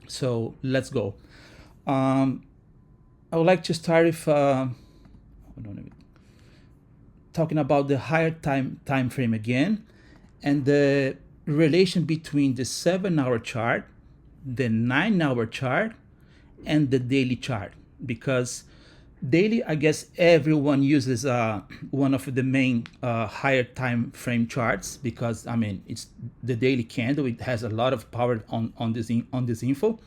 So let's go. Um, I would like to start with hold on a minute. Talking about the higher time frame again, and the relation between the 7-hour chart, the 9-hour chart, and the daily chart. Because daily, I guess everyone uses one of the main higher time frame charts, because I mean it's the daily candle. It has a lot of power on this info.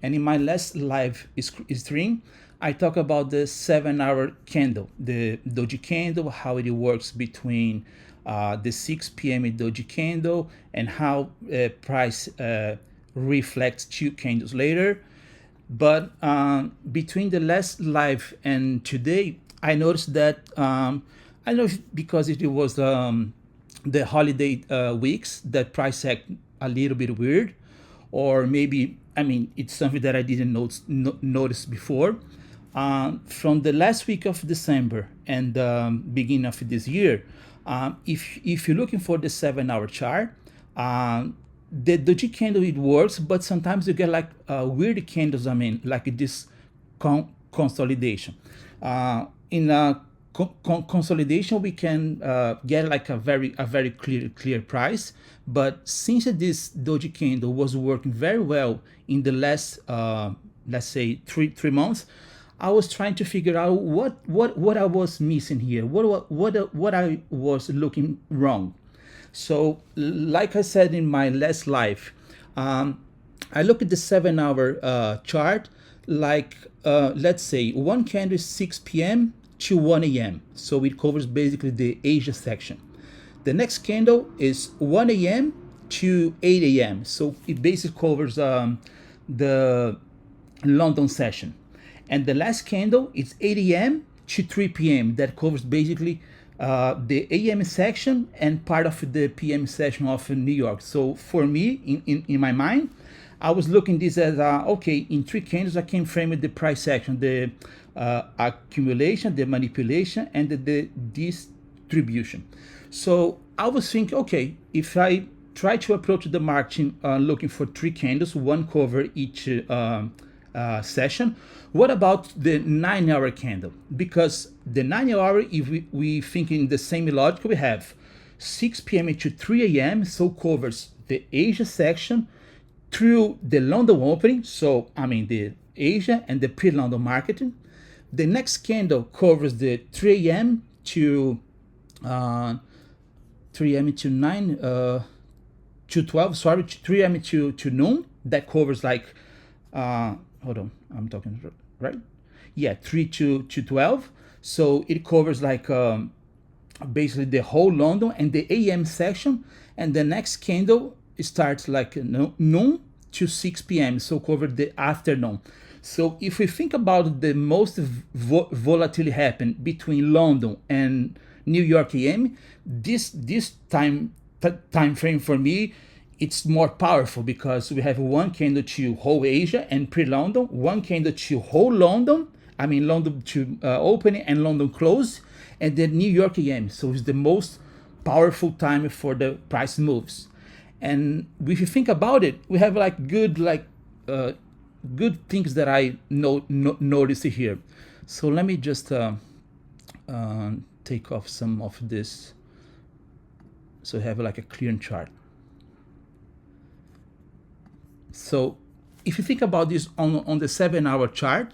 And in my last live stream, I talk about the 7-hour candle, the doji candle, how it works between the 6 p.m. doji candle, and how price reflects 2 candles later. But between the last live and today, I noticed that I don't know if because it was the holiday weeks, that price act a little bit weird, or maybe I mean it's something that I didn't notice before. From the last week of December and beginning of this year, if you're looking for the 7-hour chart, the doji candle, it works, but sometimes you get like weird candles. I mean, like this consolidation. In a consolidation, we can get like a very clear price. But since this doji candle was working very well in the last let's say three months, I was trying to figure out what I was missing here, what I was looking wrong. So, like I said in my last live, I look at the 7-hour chart, like let's say one candle is 6 p.m. to 1 a.m. So it covers basically the Asia section. The next candle is 1 a.m. to 8 a.m. So it basically covers the London session. And the last candle is 8 a.m. to 3 p.m. That covers basically the AM section and part of the PM section of New York. So for me, in my mind, I was looking this as okay, in 3 candles I can frame the price section, the accumulation, the manipulation, and the distribution. So I was thinking, okay, if I try to approach the market looking for 3 candles, one cover each session, what about the 9-hour candle? Because the 9-hour, if we think in the same logic, we have 6 p.m. to 3 a.m. so covers the Asia section through the London opening. So I mean the Asia and the pre-London marketing. The next candle covers the 3 a.m. to 3 a.m. to 9 to 12. Sorry, 3 a.m. to noon. That covers like hold on, I'm talking right? Yeah, 3 to 12. So it covers like basically the whole London and the AM section. And the next candle starts like noon to 6 p.m. So cover the afternoon. So if we think about the most volatility happen between London and New York AM, this time frame for me, it's more powerful because we have one candle to whole Asia and pre-London, one candle to whole London, I mean London to opening and London close, and then New York AM. So it's the most powerful time for the price moves. And if you think about it, we have like good things that I notice here. So let me just take off some of this so we have like a clear chart. So if you think about this on the 7-hour chart,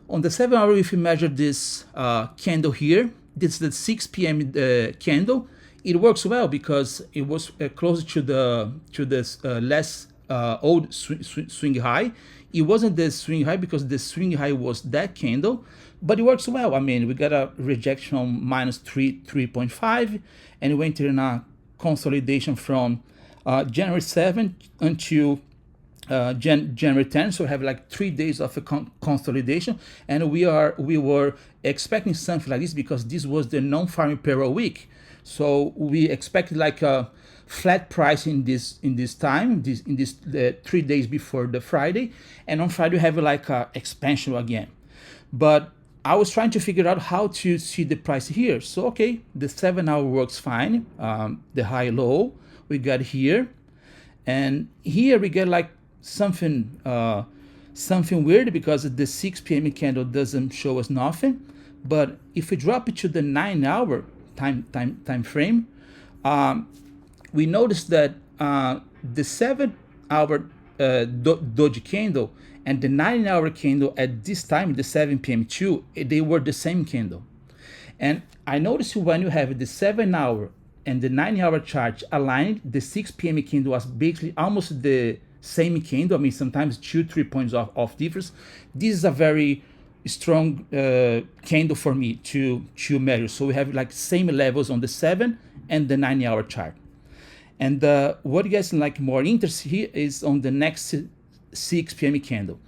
on the 7-hour, if you measure this candle here, this is the 6 p.m. Candle. It works well because it was closer to the less old swing high. It wasn't the swing high because the swing high was that candle, but it works well. I mean, we got a rejection on minus 3.5, and we went in a consolidation from January 7th until January 10th. So we have like 3 days of a consolidation, and we were expecting something like this because this was the non-farming payroll week. So we expected like a flat price in this time, in this 3 days before the Friday, and on Friday we have like a expansion again. But I was trying to figure out how to see the price here. So okay, the 7-hour works fine. The high low we got here, and here we get like something something weird because the 6 p.m. candle doesn't show us nothing. But if we drop it to the 9-hour time frame, we notice that the 7-hour doji candle and the 9-hour candle at this time, the 7 p.m. too, they were the same candle. And I noticed when you have the 7-hour and the 9-hour chart aligned, the 6 p.m. candle was basically almost the same candle. I mean, sometimes 2-3 points of difference. This is a very strong candle for me to measure. So we have like same levels on the 7 and the 9-hour chart. And what you guys like more interest here is on the next 6 p.m. candle.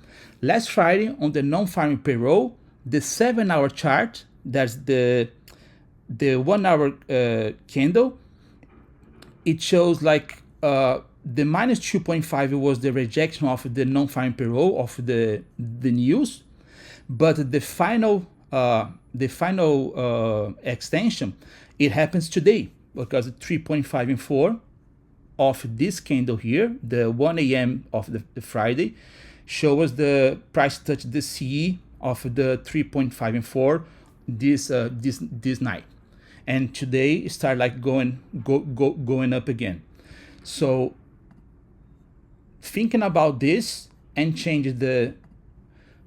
Last Friday on the non-farming payroll, the 7-hour chart, that's the 1-hour candle, it shows like the minus 2.5 was the rejection of the non-farming payroll of the news, but the final extension, it happens today because 3.5 and 4 of this candle here, the 1 a.m. of the Friday, show us the price touch the CE of the 3.5 and 4 this night, and today start like going up again. So thinking about this and change the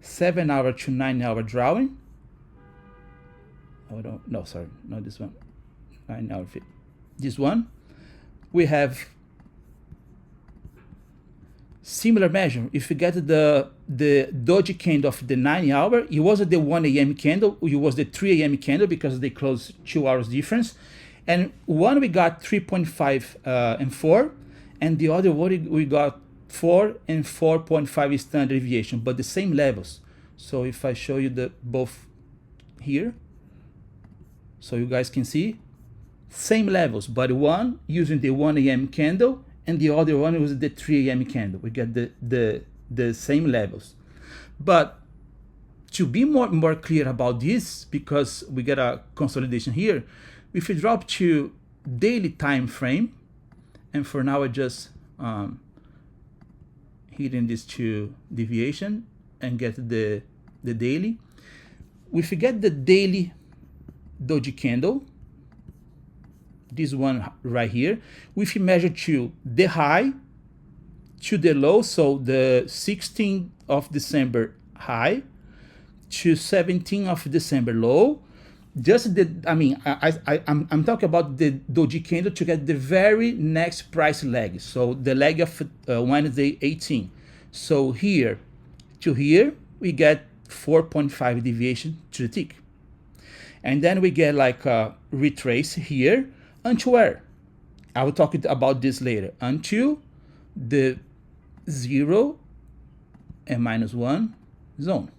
7-hour to 9-hour drawing. Oh no, sorry, not this one. 9-hour fit. This one, we have similar measure. If you get the doji candle of the 9-hour, it wasn't the 1 a.m. candle, it was the 3 a.m. candle because they closed 2 hours difference. And one we got 3.5 and 4, and the other one we got 4 and 4.5 standard deviation, but the same levels. So if I show you the both here, so you guys can see, same levels, but one using the 1 a.m. candle and the other one was the 3 a.m. candle. We get the same levels. But to be more clear about this, because we get a consolidation here, if we drop to daily time frame, and for now I just hitting this to deviation and get the daily. If we get the daily doji candle, this one right here, if you measure to the high to the low, so the 16th of December high to 17th of December low, just the, I mean, I'm talking about the doji candle to get the very next price leg. So the leg of Wednesday 18. So here to here, we get 4.5 deviation to the tick. And then we get like a retrace here until where? I will talk about this later. Until the 0 and -1 zone.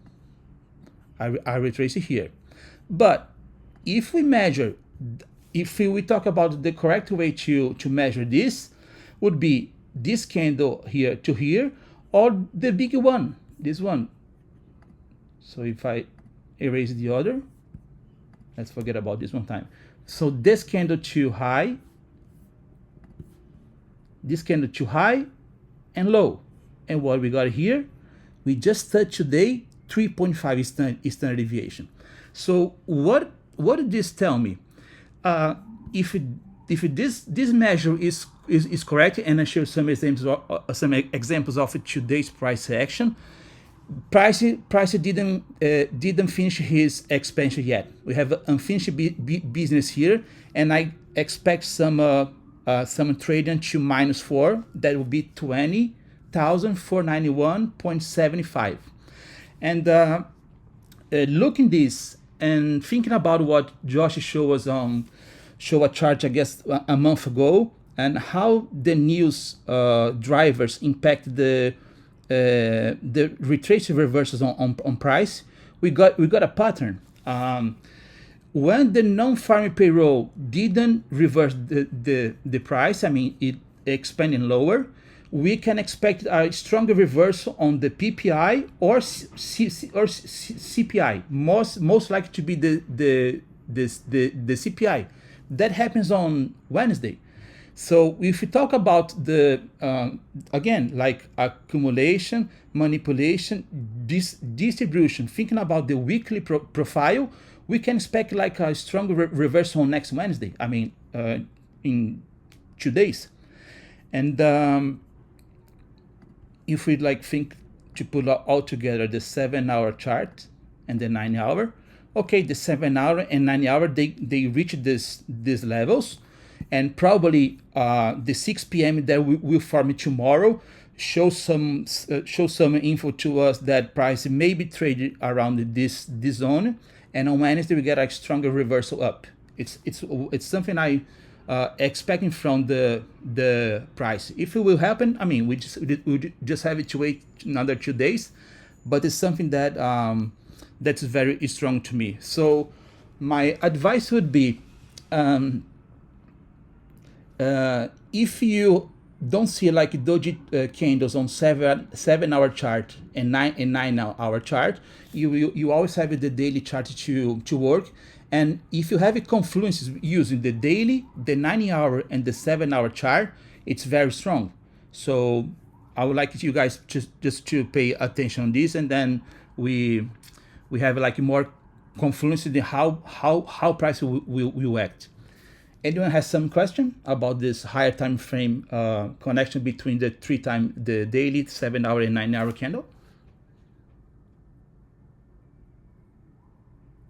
I retrace it here. But if we measure, if we talk about the correct way to measure this, would be this candle here to here, or the big one, this one. So if I erase the other, let's forget about this one time. So this candle to high, this candle to high and low. And what we got here, we just touched today 3.5 standard deviation. So what did this tell me? If this measure is correct, and I show some examples of today's price action, price didn't finish his expansion yet. We have unfinished business here, and I expect some trading to -4. That will be 20,491.75. And looking this and thinking about what Josh showed us show a chart, I guess, a month ago, and how the news drivers impact the retracement reversals on price, we got a pattern. When the non-farming payroll didn't reverse the price, I mean it expanding lower, we can expect a stronger reversal on the PPI or CPI. Most likely to be the CPI. That happens on Wednesday. So if we talk about the, again, like accumulation, manipulation, distribution, thinking about the weekly profile, we can expect like a strong reversal on next Wednesday. I mean, in 2 days. And if we like think to put all together the 7-hour chart and the 9-hour, okay, the 7-hour and 9-hour, they reach these levels, and probably the 6 p.m. that we will form tomorrow show some info to us that price may be traded around this zone, and on Wednesday we get a stronger reversal up. It's something I expecting from the price. If it will happen, I mean, we just have to wait another 2 days, but it's something that that's very strong to me. So my advice would be, if you don't see like doji candles on 7-hour chart and 9-hour chart, you always have the daily chart to work. And if you have a confluence using the daily, the 90-hour and the 7-hour chart, it's very strong. So I would like you guys just to pay attention on this, and then we have like more confluence in how price will act. Anyone has some question about this higher time frame connection between the the daily, 7-hour and 9-hour candle?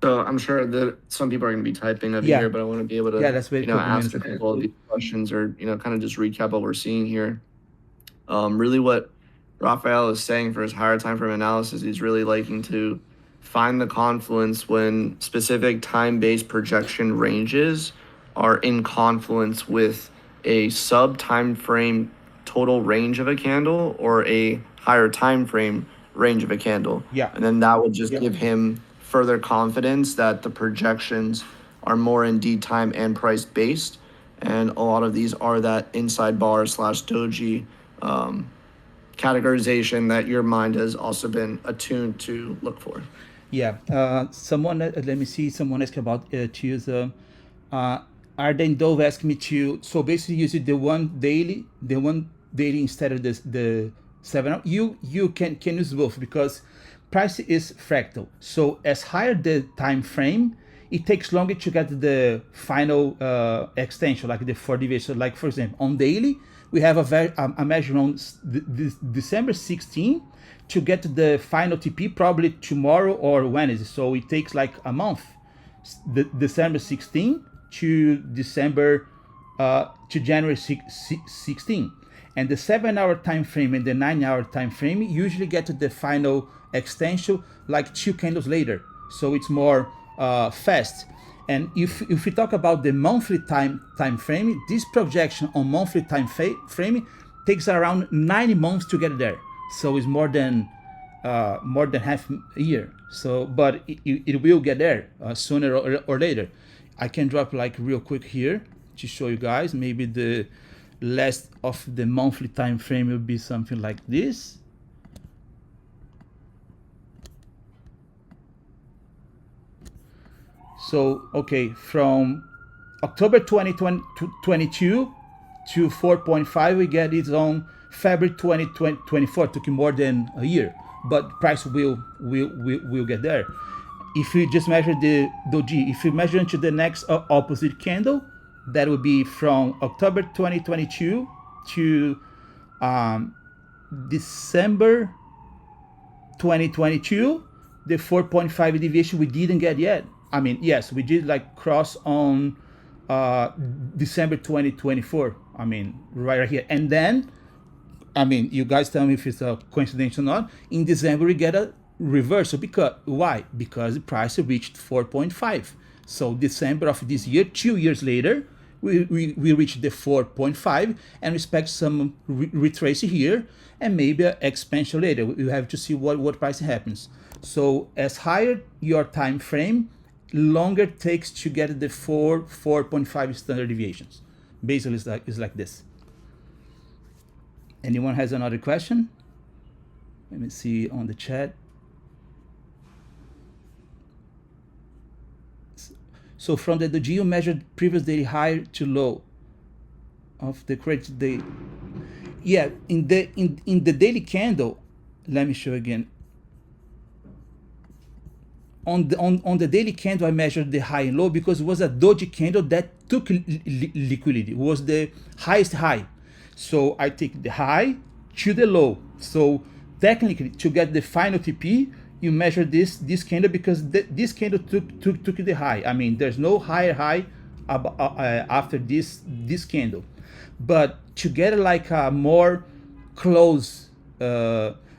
So I'm sure that some people are going to be typing over here, but I want to be able to, ask a couple of these questions, or, kind of just recap what we're seeing here. Really what Rafael is saying for his higher time frame analysis, he's really liking to find the confluence when specific time-based projection ranges are in confluence with a sub time frame total range of a candle or a higher time frame range of a candle. Yeah. And then that would just give him further confidence that the projections are more indeed time and price based. And a lot of these are that inside bar / doji categorization that your mind has also been attuned to look for. Yeah. Someone, let me see. Someone asked about to use. Arden Dove asked me to, so basically use the one daily instead of the 7. You can use both, because price is fractal. So as higher the time frame, it takes longer to get the final extension, like the 4 deviation. Like for example, on daily, we have a measure on December 16 to get the final TP probably tomorrow or Wednesday. So it takes like a month, December 16 to December to January 16. And the 7-hour time frame and the 9-hour time frame usually get to the final extension like 2 candles later. So it's more fast. And if we talk about the monthly time frame, this projection on monthly time frame takes around 90 months to get there. So it's more than half a year. So, but it will get there sooner or later. I can drop like real quick here to show you guys. Maybe the last of the monthly time frame will be something like this. So, okay, from October 2022 to 4.5, we get it on February 2024. Took more than a year, but price will get there. If we just measure the doji, if we measure into the next opposite candle, that would be from October 2022 to December 2022, the 4.5 deviation we didn't get yet. I mean, yes, we did like cross on December 2024. I mean, right here. And then, I mean, you guys tell me if it's a coincidence or not. In December, we get a reversal. Because why? Because the price reached 4.5. So December of this year, 2 years later, we reached the 4.5 and expect some retrace here and maybe an expansion later. We have to see what price happens. So as higher your time frame, longer takes to get the 4.5 standard deviations. Basically, it's like this. Anyone has another question? Let me see on the chat. So from the doji, you measured previous daily high to low. of the correct day. Yeah, in the daily candle, let me show again. On the daily candle, I measured the high and low because it was a doji candle that took liquidity. It was the highest high. So I take the high to the low. So technically, to get the final TP, you measure this candle because this candle took the high. I mean, there's no higher high after this candle. But to get like a more close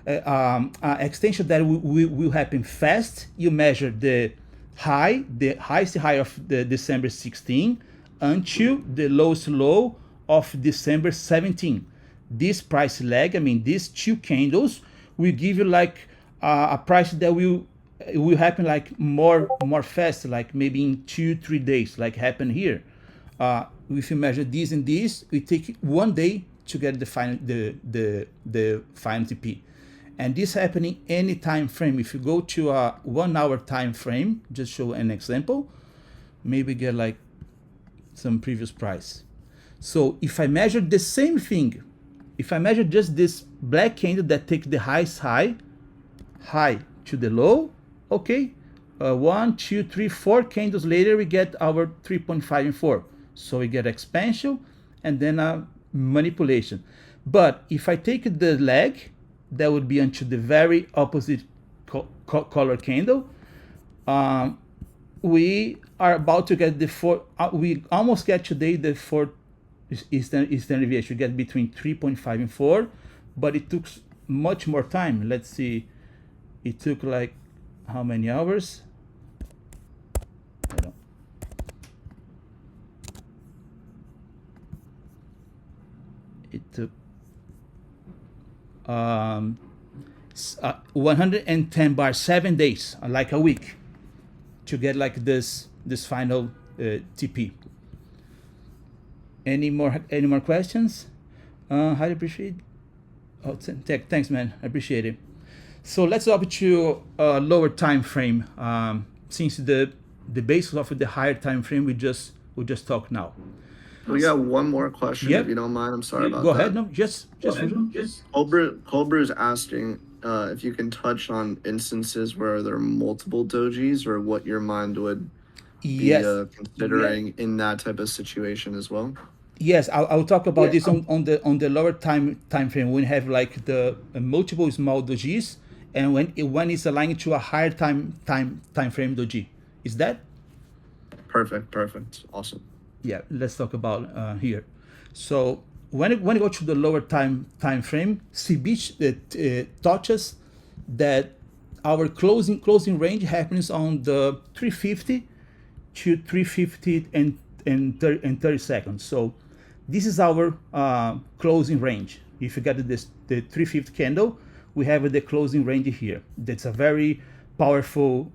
extension that will happen fast, you measure the highest high of the December 16 until the lowest low of December 17. This price lag, I mean, these two candles will give you like a price that will happen like more fast, like maybe in 2-3 days, like happened here. If you measure this and this, it take 1 day to get the final final TP. And this happening any time frame. If you go to a 1 hour time frame, just show an example, maybe get like some previous price. So if I measure the same thing, if I measure just this black candle that takes the highest high to the low, okay, 1, 2, 3, 4 candles later, we get our 3.5 and 4. So we get expansion and then a manipulation. But if I take the lag, that would be onto the very opposite color candle. We are about to get the 4, we almost get today the 4 Eastern deviation. We get between 3.5 and 4, but it took much more time. Let's see, it took like how many hours? I don't. It took 110 bars, 7 days, like a week, to get like this final TP. Any more questions? Highly appreciate. Oh, thanks, man. I appreciate it. So let's go to a lower time frame. Since the basis of the higher time frame we just talked now. We got one more question, if you don't mind. I'm sorry about that. Go ahead. No, just Colbert is asking if you can touch on instances where there are multiple dojis, or what your mind would be considering in that type of situation as well. Yes, I'll talk about this on the lower time frame. We have like the multiple small dojis, and when it's aligned to a higher time frame doji. Is that? Perfect. Awesome. Yeah, let's talk about here. So when you go to the lower time frame, CB touches that our closing range happens on the 350 to 350 and 30 seconds. So this is our closing range. If you get the 350 candle, we have the closing range here. That's a very powerful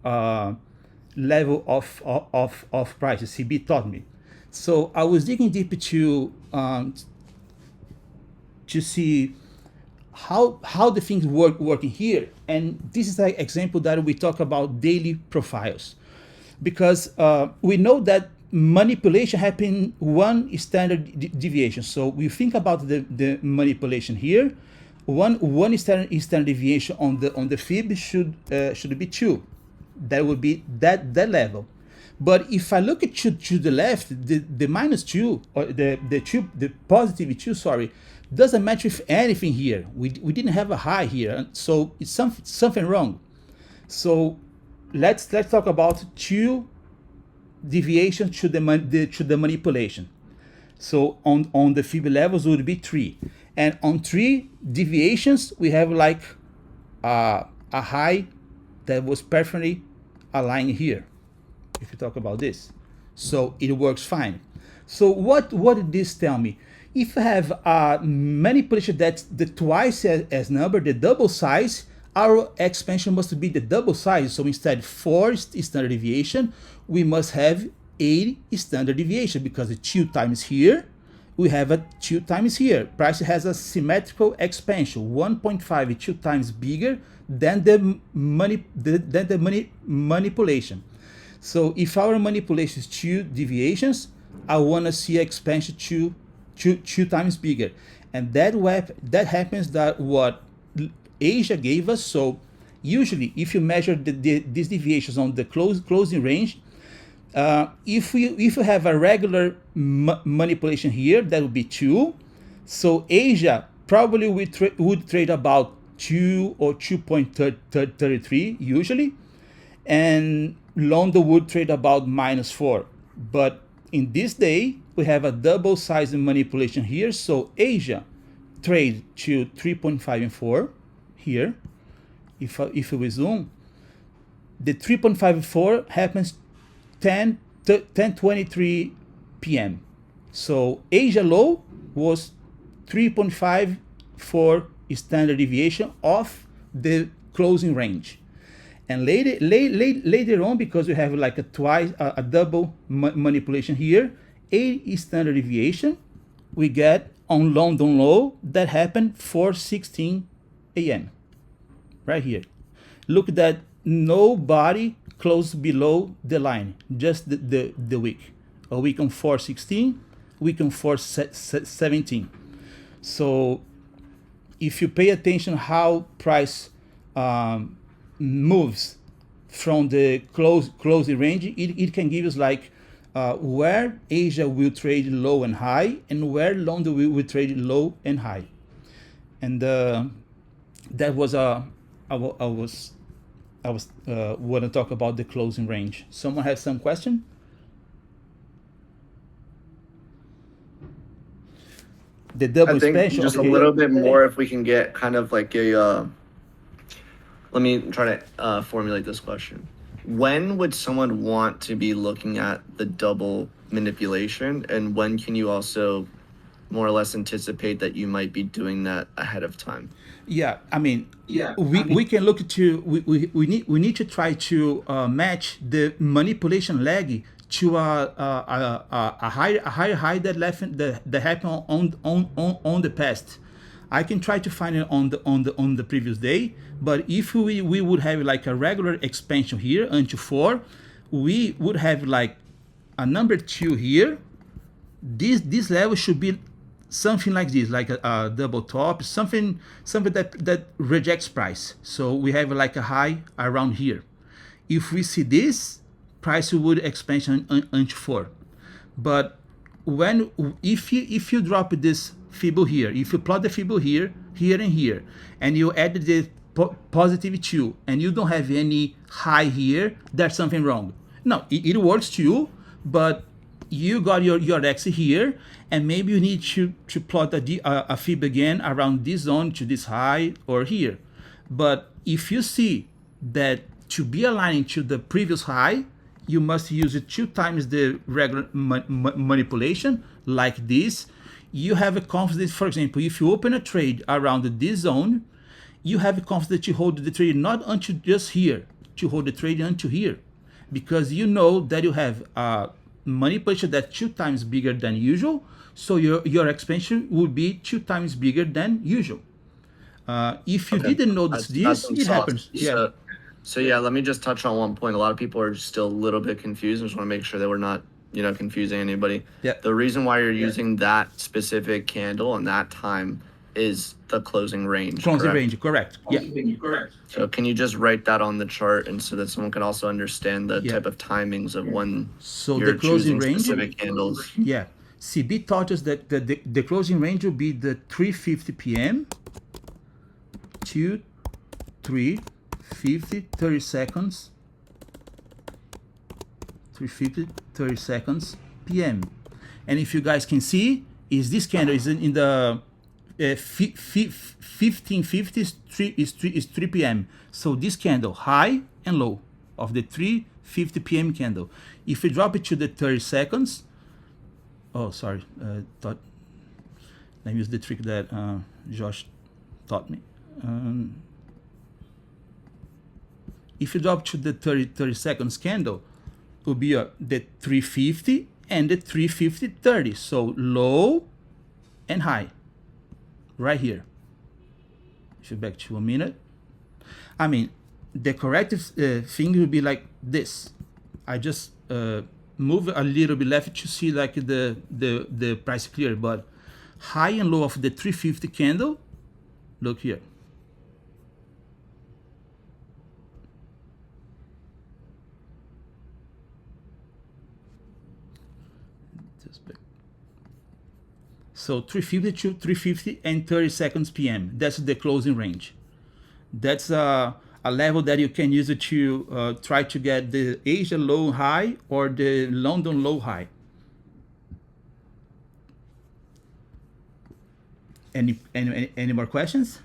level of prices. CB taught me. So I was digging deep to see how the things working here, and this is an example that we talk about daily profiles, because we know that manipulation happen one standard deviation. So we think about the manipulation here. One standard deviation on the fib should be 2. That would be that level. But if I look at to the left, the -2 or the positive 2, sorry, doesn't match with anything here. We didn't have a high here, so it's something wrong. So let's talk about 2 deviations to the manipulation. So on the fib levels would be 3, and on 3 deviations we have like a high that was perfectly aligned here. If you talk about this, so it works fine. So what did this tell me? If I have a manipulation that's the twice as number, the double size, our expansion must be the double size. So instead 4 standard deviation, we must have 8 standard deviation, because the 2 times here, we have a 2 times here. Price has a symmetrical expansion, 1.5, 2 times bigger than the manipulation. So if our manipulation is 2 deviations, I want to see expansion two times bigger. And that happens that what Asia gave us. So usually if you measure these deviations on the closing range, if you have a regular manipulation here, that would be 2. So Asia probably would trade about 2 or 2.33 usually, and London would trade about -4. But in this day, we have a double size manipulation here, so Asia trade to 3.5 and 4 here. If we zoom, the 3.5 and 4 happens 10:23 p.m. So Asia low was 3.5 for standard deviation of the closing range. And later on, because we have like a double manipulation here, a standard deviation, we get on London low that happened 4:16 a.m. right here. Look at that, nobody closed below the line, just the wick. A wick on 4:16, wick on 4:17. So if you pay attention how price moves from the closing range, it can give us like where Asia will trade low and high, and where London will trade low and high. And that was I was want to talk about the closing range. Someone has some question? The double I think special. Just a little bit more, if we can get kind of like a. Let me try to formulate this question. When would someone want to be looking at the double manipulation, and when can you also more or less anticipate that you might be doing that ahead of time? Yeah, I mean, we can look to we need to try to match the manipulation lag to a higher high that happened on the past. I can try to find it on the previous day, but if we would have like a regular expansion here until 4, we would have like a number 2 here. This level should be something like this, like a double top, something that rejects price. So we have like a high around here. If we see this, price would expansion until 4. But if you drop this Fibonacci here, if you plot the Fibonacci here, and here, and you add the positive 2, and you don't have any high here, there's something wrong. No, it works too, but you got your X here, and maybe you need to plot a fib again around this zone to this high or here. But if you see that to be aligning to the previous high, you must use it 2 times the regular manipulation like this. You have a confidence, for example, if you open a trade around this zone, you have a confidence to hold the trade not until just here, to hold the trade until here, because you know that you have a manipulation that's 2 times bigger than usual, so your expansion would be 2 times bigger than usual. If you didn't notice this, it happens. Yeah. So yeah, let me just touch on one point. A lot of people are still a little bit confused. I just want to make sure that we're not, confusing anybody. Yeah. The reason why you're using that specific candle and that time is the closing range. Closing range, correct. Yeah. Correct. So can you just write that on the chart, and so that someone can also understand the type of timings of when you're the closing choosing range, specific candles? Yeah. CB taught us that the closing range will be the 3:50 p.m. to 3:50, 30 seconds. 3:50, 30 seconds p.m. And if you guys can see, is this candle is in the 1550 is 3 p.m. So this candle high and low of the 3:50 p.m. candle. If we drop it to the 30 seconds, let me use the trick that Josh taught me. If you drop to the 30 seconds candle, it will be the 350 and the 350-30. So low and high, right here. If you back to a minute, I mean, the corrective thing will be like this. I just move a little bit left to see like the price clear, but high and low of the 350 candle. Look here. So 350 to 350 and 30 seconds PM. That's the closing range. That's a level that you can use it to try to get the Asia low high or the London low high. Any more questions?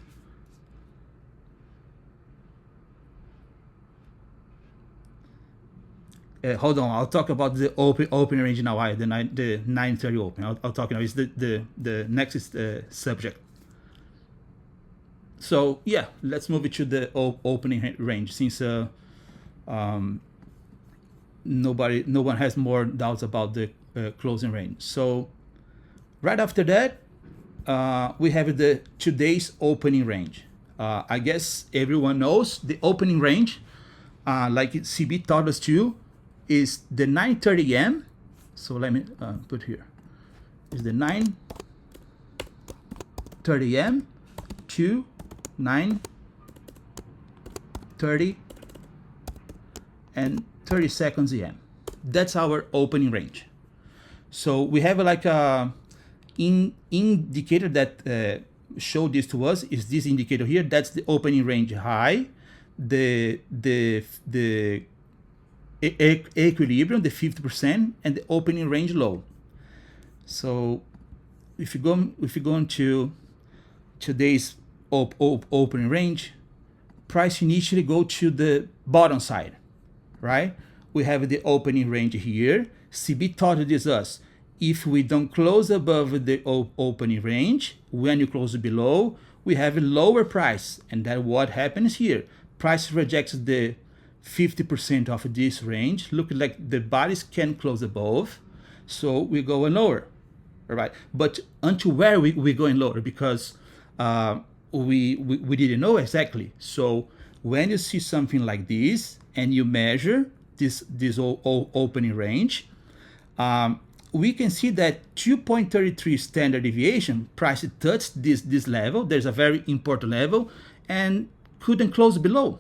Hold on, I'll talk about the open range now. The 930 open. I'll talk now. It's the next subject. So yeah, let's move it to the opening range, since no one has more doubts about the closing range. So right after that, we have the today's opening range. I guess everyone knows the opening range, like CB taught us to, is the 9:30 a.m. So let me put here. Is the 9:30 a.m. to 9:30 and 30 seconds a.m. That's our opening range. So we have like a indicator that show this to us is this indicator here. That's the opening range high, the equilibrium, the 50%, and the opening range low. So if you go into today's opening range, price initially go to the bottom side, right? We have the opening range here. CB taught this us. If we don't close above the opening range, when you close below, we have a lower price, and that's what happens here. Price rejects the 50% of this range. Look like the bodies can close above, so we go lower, all right? But until where we going lower, because we didn't know exactly. So when you see something like this and you measure this opening range, we can see that 2.33 standard deviation price touched this level. There's a very important level and couldn't close below.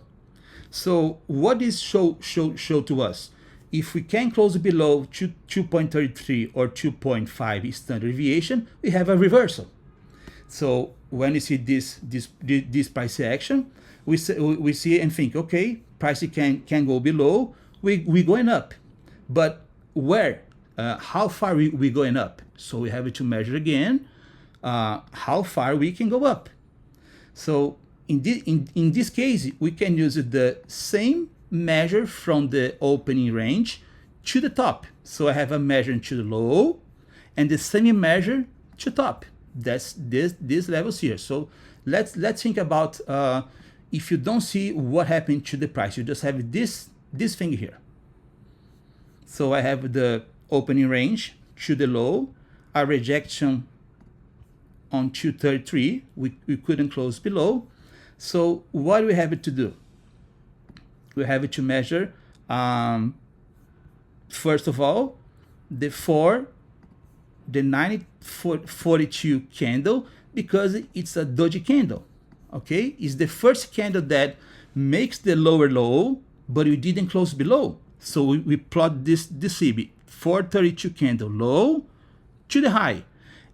So what this show to us? If we can close below 2.33 or 2.5 standard deviation, we have a reversal. So when you see this price action, we see and think, okay, price can go below, we going up, but where? How far we going up? So we have to measure again how far we can go up. So in this case, we can use the same measure from the opening range to the top. So I have a measure to the low and the same measure to top. That's these levels here. So let's think about if you don't see what happened to the price, you just have this thing here. So I have the opening range to the low, a rejection on 233. We couldn't close below. So what do we have to do? We have to measure, first of all, the 942 candle, because it's a doji candle, okay? It's the first candle that makes the lower low, but we didn't close below. So we plot this CB, 432 candle low to the high,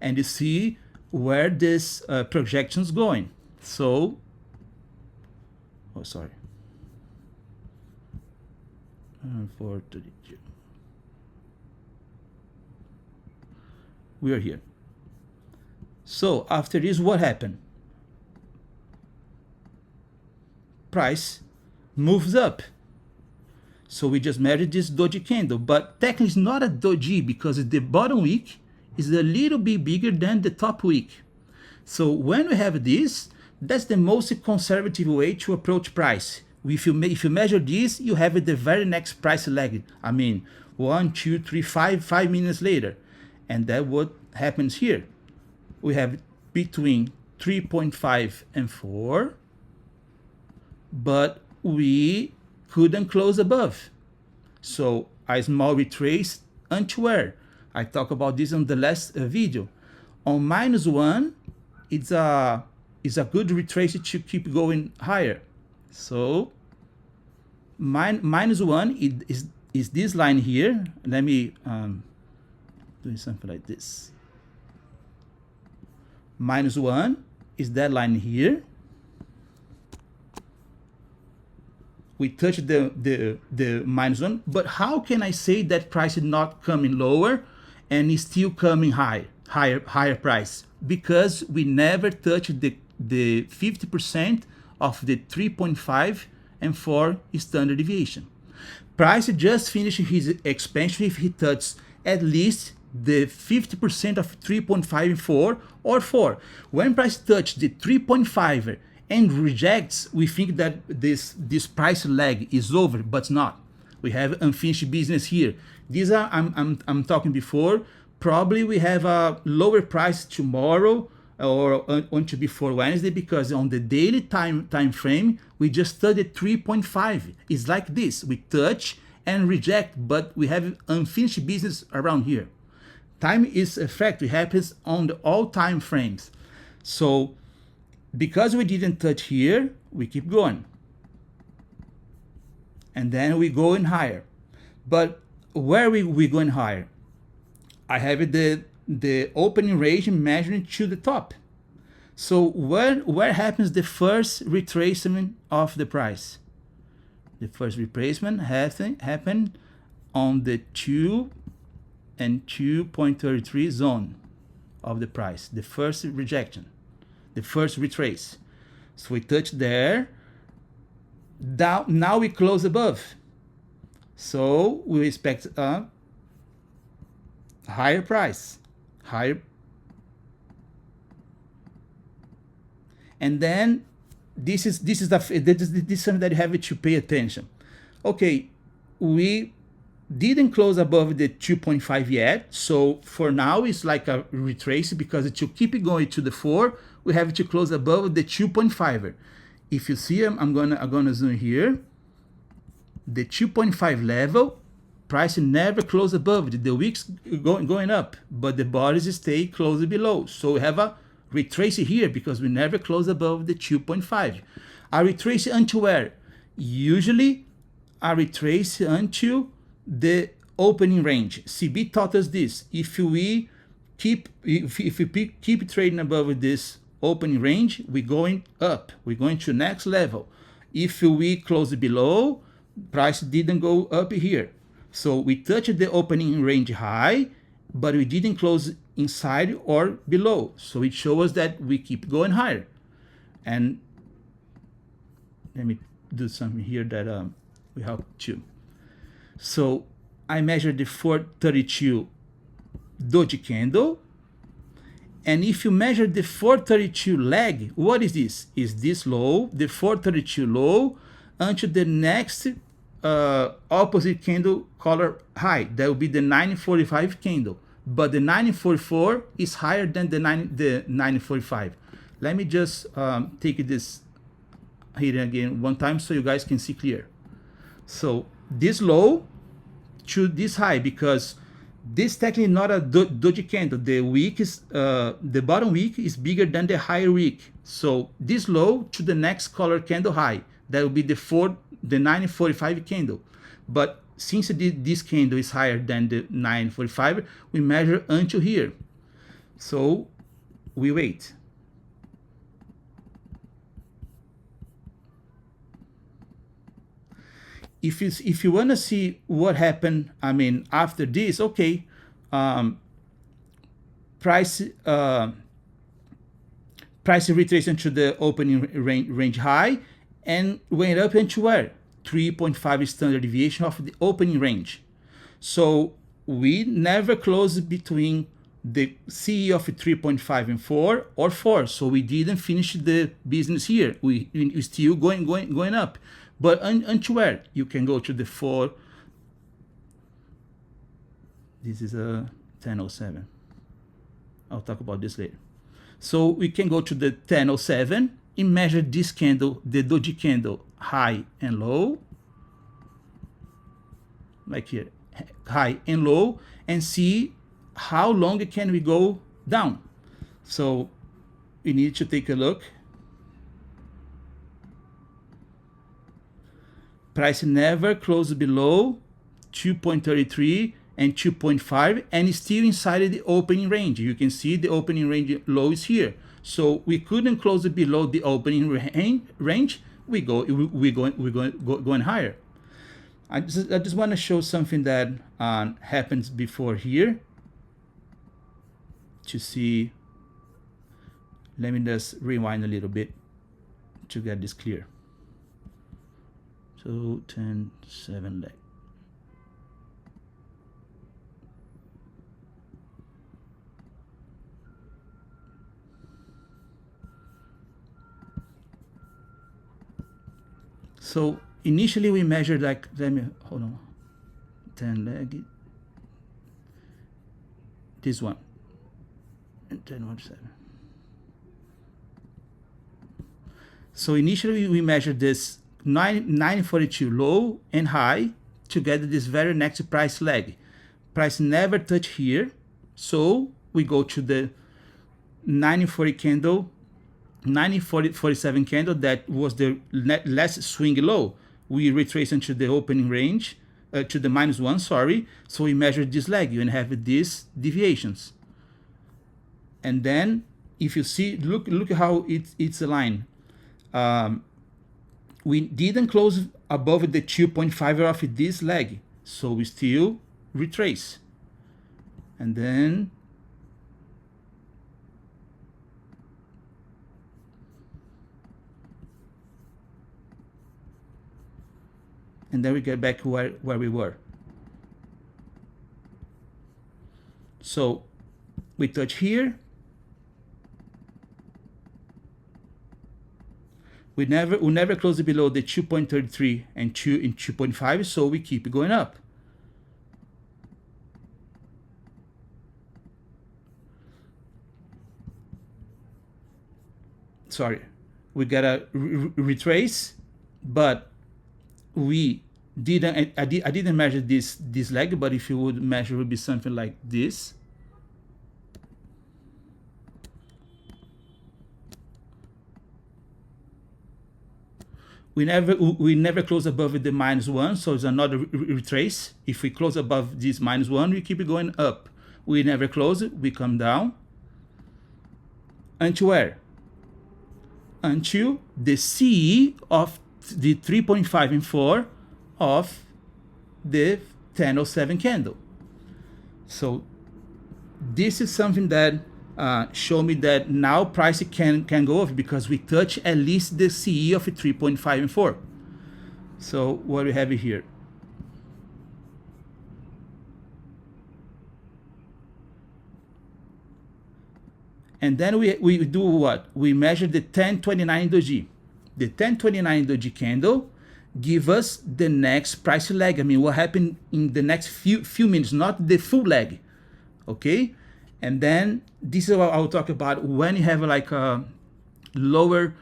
and you see where this projection is going. So, oh, sorry. 432. We are here. So after this, what happened? Price moves up. So we just measured this doji candle, but technically it's not a doji because the bottom wick is a little bit bigger than the top wick. So when we have this, that's the most conservative way to approach price. If you measure this, you have the very next price leg. I mean, 1, 2, 3, 5 minutes later. And that's what happens here. We have between 3.5 and 4, but we couldn't close above. So a small retrace unto where? I talked about this on the last video. On -1, it's a good retrace to keep going higher. So -1 is this line here. Let me do something like this. -1 is that line here. We touched the -1, but how can I say that price is not coming lower and is still coming higher price? Because we never touched the 50% of the 3.5 and 4 standard deviation. Price just finished his expansion if he touches at least the 50% of 3.5 and 4 or 4. When price touches the 3.5 and rejects, we think that this price lag is over, but not. We have unfinished business here. These are I'm talking before. Probably we have a lower price tomorrow or until before Wednesday, because on the daily time frame we just studied 3.5. It's like this: we touch and reject, but we have unfinished business around here. Time is a fact. It happens on all time frames. So because we didn't touch here, we keep going. And then we go in higher. But where we going higher? I have the opening range measuring to the top. So where happens the first retracement of the price? The first retracement happened on the 2 and 2.33 zone of the price. The first rejection. The first retrace. So we touch there. Now we close above. So we expect a higher price. And then this is something that you have to pay attention. Okay, we didn't close above the 2.5 yet. So for now it's like a retrace, because to keep it going to the 4, we have to close above the 2.5. If you see, I'm gonna zoom here. The 2.5 level, price never close above it. The wicks going up, but the bodies stay close below. So we have a retrace here because we never close above the 2.5. A retrace until where? Usually a retrace until the opening range. CB taught us this. If we keep trading above this opening range, we're going up. We're going to next level. If we close below, price didn't go up here. So we touched the opening range high, but we didn't close inside or below. So it shows us that we keep going higher. And let me do something here that will help too. So I measured the 432 doji candle. And if you measure the 432 lag, what is this? Is this low, the 432 low, until the next opposite candle color high? That will be the 945 candle. But the 944 is higher than the 945. Let me just take this here again one time so you guys can see clear. So this low to this high, because this technically not a doji candle. The wick is the bottom wick is bigger than the higher wick. So this low to the next color candle high, that will be the 945 candle. But since this candle is higher than the 945, we measure until here. So we wait. If you want to see what happened, I mean, after this, okay, price retraced into the opening range high and went up into where? 3.5 standard deviation of the opening range. So we never closed between the CE of 3.5 and 4 or 4. So we didn't finish the business here. We still going up. But until where? You can go to the 4. This is a 1007. I'll talk about this later. So we can go to the 1007 and measure this candle, the doji candle, high and low, like here, high and low, and see how long can we go down. So we need to take a look. Price never closed below 2.33 and 2.5 and still inside the opening range. You can see the opening range low is here. So we couldn't close it below the opening range. We're going higher. I just want to show something that happens before here to see. Let me just rewind a little bit to get this clear. So 10, 7 leg. So initially we measured like, let me, hold on, 10 leg, this one, and 10.17. So initially we measured this 942 low and high to get this very next price leg. Price never touch here, so we go to the 940 candle, 947 candle that was the last swing low. We retrace into the opening range, to the -1, sorry. So we measure this leg and have these deviations. And then if you see, look how it's aligned. We didn't close above the 2.5 of this leg, so we still retrace. And then we get back where we were. So we touch here. We never close it below the 2.33 and 2.5, so we keep going up. Sorry, we gotta retrace, but we didn't. I didn't measure this leg, but if you would measure, it would be something like this. We never close above the -1, so it's another retrace. If we close above this -1, we keep going up. We never close it, we come down. Until where? Until the CE of the 3.5 and 4 of the 10.07 candle. So this is something that show me that now price can go up because we touch at least the CE of 3.5 and 4. So what we have here? And then we do what? We measure the 1029 doji. The 1029 doji candle give us the next price leg. I mean, what happened in the next few minutes, not the full leg. Okay? And then this is what I'll talk about when you have like a lower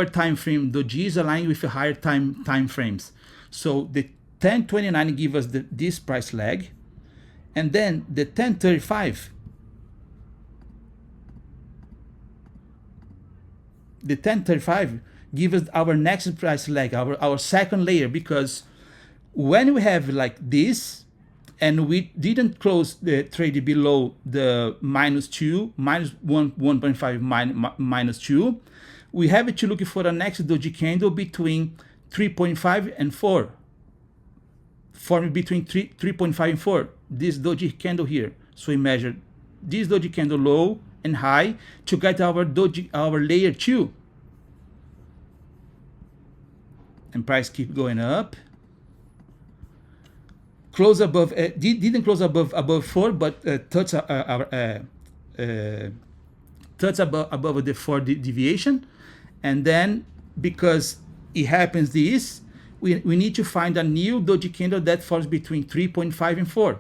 time frame. Doji is aligned with higher time frames. So the 1029 give us this price leg, and then the 1035. The 1035 give us our next price leg, our second layer, because when we have like this, and we didn't close the trade below the -2, -1.5, -2. We have to look for the next doji candle between 3.5 and 4. Forming between 3.5 and 4. This doji candle here. So we measure this doji candle low and high to get our layer 2. And price keep going up. Close above, didn't close above 4, but touch above the 4 deviation. And then because it happens this, we need to find a new doji candle that falls between 3.5 and 4.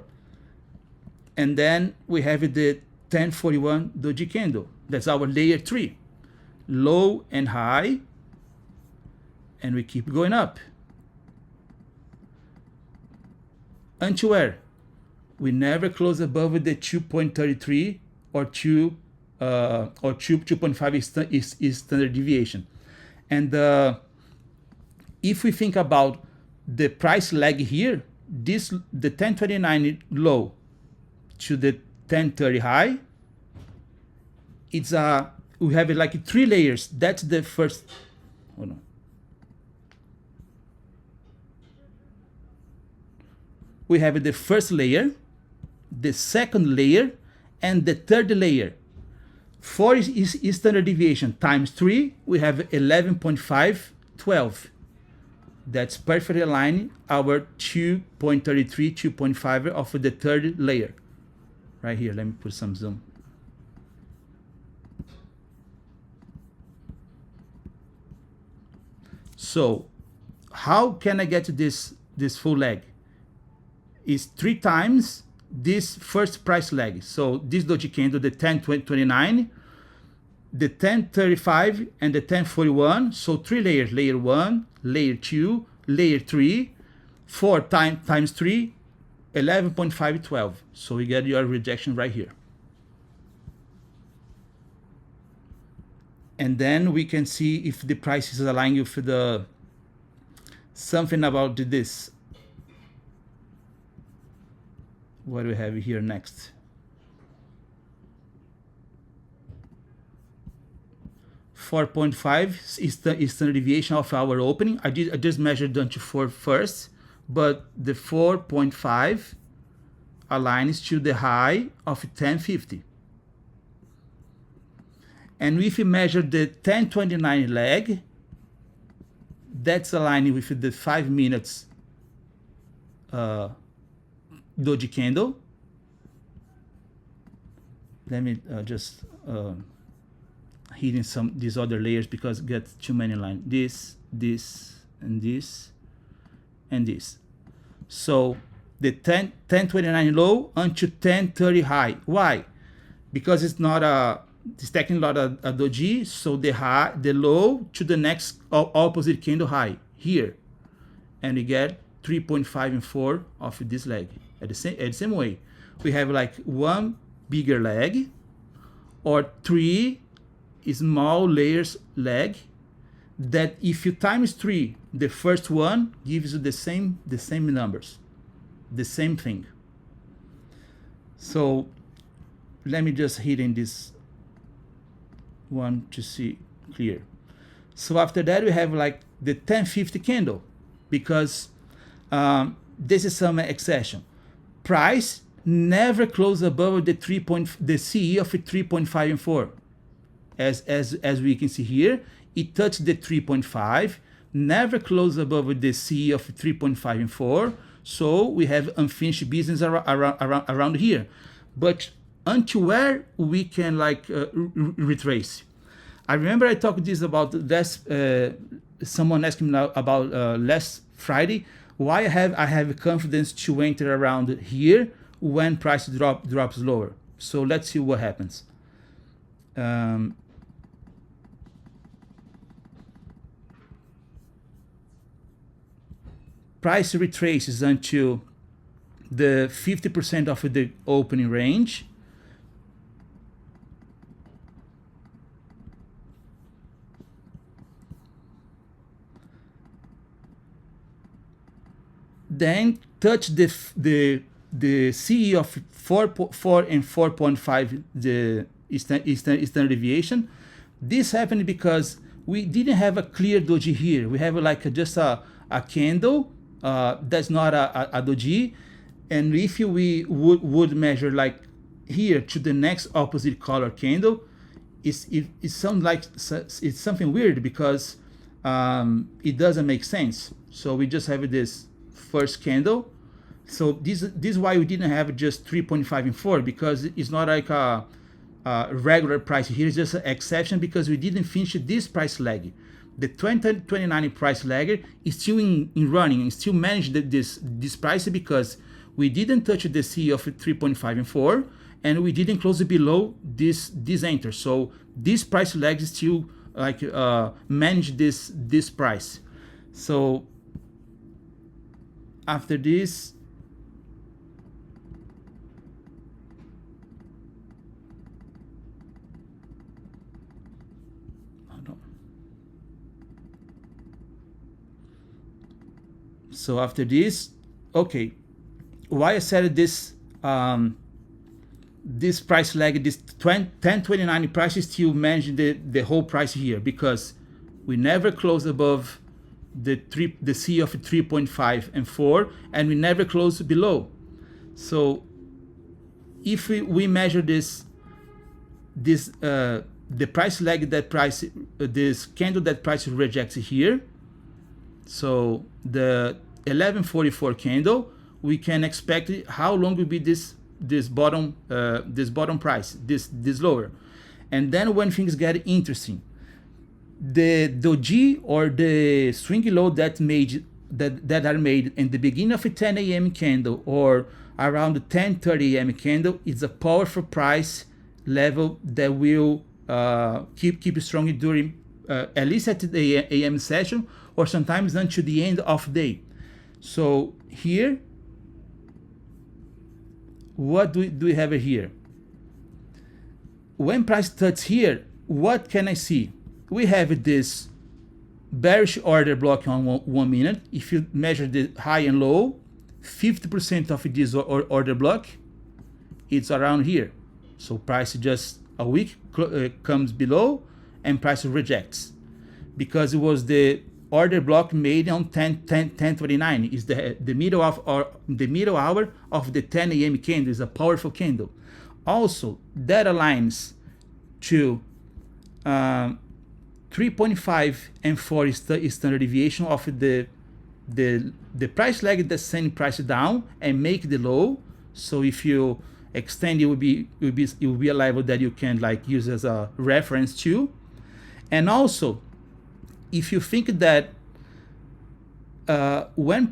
And then we have the 1041 doji candle. That's our layer 3. Low and high. And we keep going up. Until where? We never close above the 2.33 or 2 or 2.5 is standard deviation. And if we think about the price lag here, the 1029 low to the 1030 high, it's we have like 3 layers. That's the first. Hold on. We have the first layer, the second layer, and the third layer. 4 is standard deviation times 3. We have 11.5, 12. That's perfectly aligned our 2.33, 2.5 of the third layer. Right here, let me put some zoom. So how can I get to this full lag? Is 3 times this first price lag. So this doji candle, the 1029, the 1035, and the 1041. So 3 layers: layer 1, layer 2, layer 3, 4 times 3, 11.5, 12. So you get your rejection right here. And then we can see if the price is aligned with the something about this. What do we have here next? 4.5 is the standard deviation of our opening. I just measured down to 4 first, but the 4.5 aligns to the high of 1050. And if we measure the 1029 lag, that's aligning with the 5 minutes doji candle. Let me just hidden some these other layers because it gets too many lines. This, and this, and this. So the 1029 low until 1030 high. Why? Because it's not it's technically not a doji. So the low to the next opposite candle high here, and we get 3.5 and 4 of this leg. At the same way, we have like 1 bigger leg or 3 small layers leg that if you times 3, the first one gives you the same numbers, the same thing. So let me just hit in this one to see clear. So after that we have like the 1050 candle, because this is some exception. Price never close above the CE of 3.5 and 4. As we can see here, it touched the 3.5, never close above the CE of 3.5 and 4. So we have unfinished business around here. But until where we can like retrace. I remember I talked this about last. Someone asked me about last Friday. Why I have confidence to enter around here when price drops lower. So let's see what happens. Price retraces until the 50% of the opening range. Then touch the CE of 4 and 4.5, the standard deviation. This happened because we didn't have a clear doji here. We have like just a candle that's not a doji. And if we would measure like here to the next opposite color candle, it sounds like it's something weird because it doesn't make sense. So we just have this first candle. So this is why we didn't have just 3.5 and 4, because it's not like a regular price here. It's just an exception because we didn't finish this price lag. The 2029 price lag is still in running and still managed this price because we didn't touch the C of 3.5 and 4, and we didn't close it below this enter. So this price lag is still like manage this price. So after this, So after this, okay, why I said this this price lag, this 1029 price is still managing the whole price here, because we never close above the C of 3.5 and 4, and we never close below. So if we measure this the price lag, that price, this candle that price rejects here, so the 1144 candle, we can expect how long will be this bottom price, this lower. And then when things get interesting, the doji or the swing low that are made in the beginning of a 10 a.m. candle or around the 10:30 a.m. candle is a powerful price level that will keep strong during at least at the a.m. session, or sometimes until the end of the day. So here, what do we have here? When price touches here, what can I see? We have this bearish order block on 1 minute. If you measure the high and low, 50% of this order block, it's around here. So price just a week comes below and price rejects, because it was the order block made on 10:29 is the middle of, or the middle hour of the 10 a.m. candle. Is a powerful candle. Also, that aligns to 3.5 and 4 standard deviation of the price lag that send price down and make the low. So if you extend, it will be a level that you can like use as a reference too. And also, if you think that when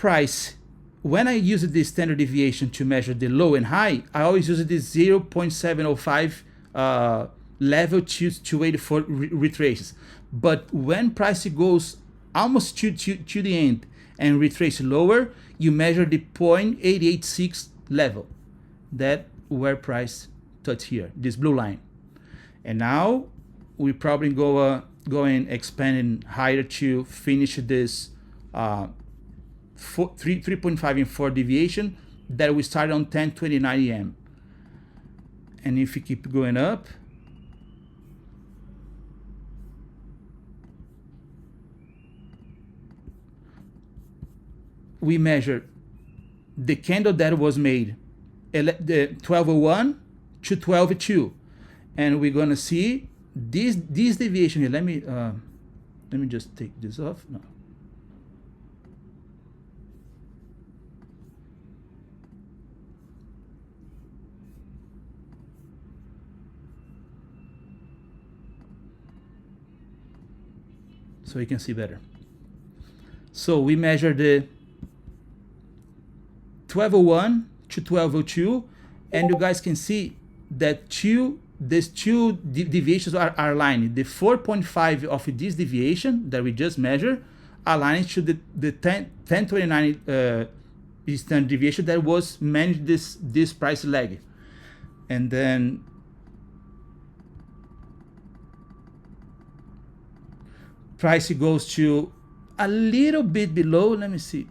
I use the standard deviation to measure the low and high, I always use this 0.705 level to wait for retraces. But when price goes almost to the end and retrace lower, you measure the 0.886 level. That where price touch here, this blue line. And now we probably going expanding higher to finish this 3.5 and 4 deviation that we started on 10:29 a.m. And if we keep going up, we measure the candle that was made the 1201 to 1202, and we're gonna see this deviation here. Let me just take this off. No. So you can see better. So we measure the 1201 to 1202, and you guys can see that these two deviations are aligned. The 4.5 of this deviation that we just measured aligns to the 1029 standard deviation that was managed this price lag. And then price goes to a little bit below, let me see,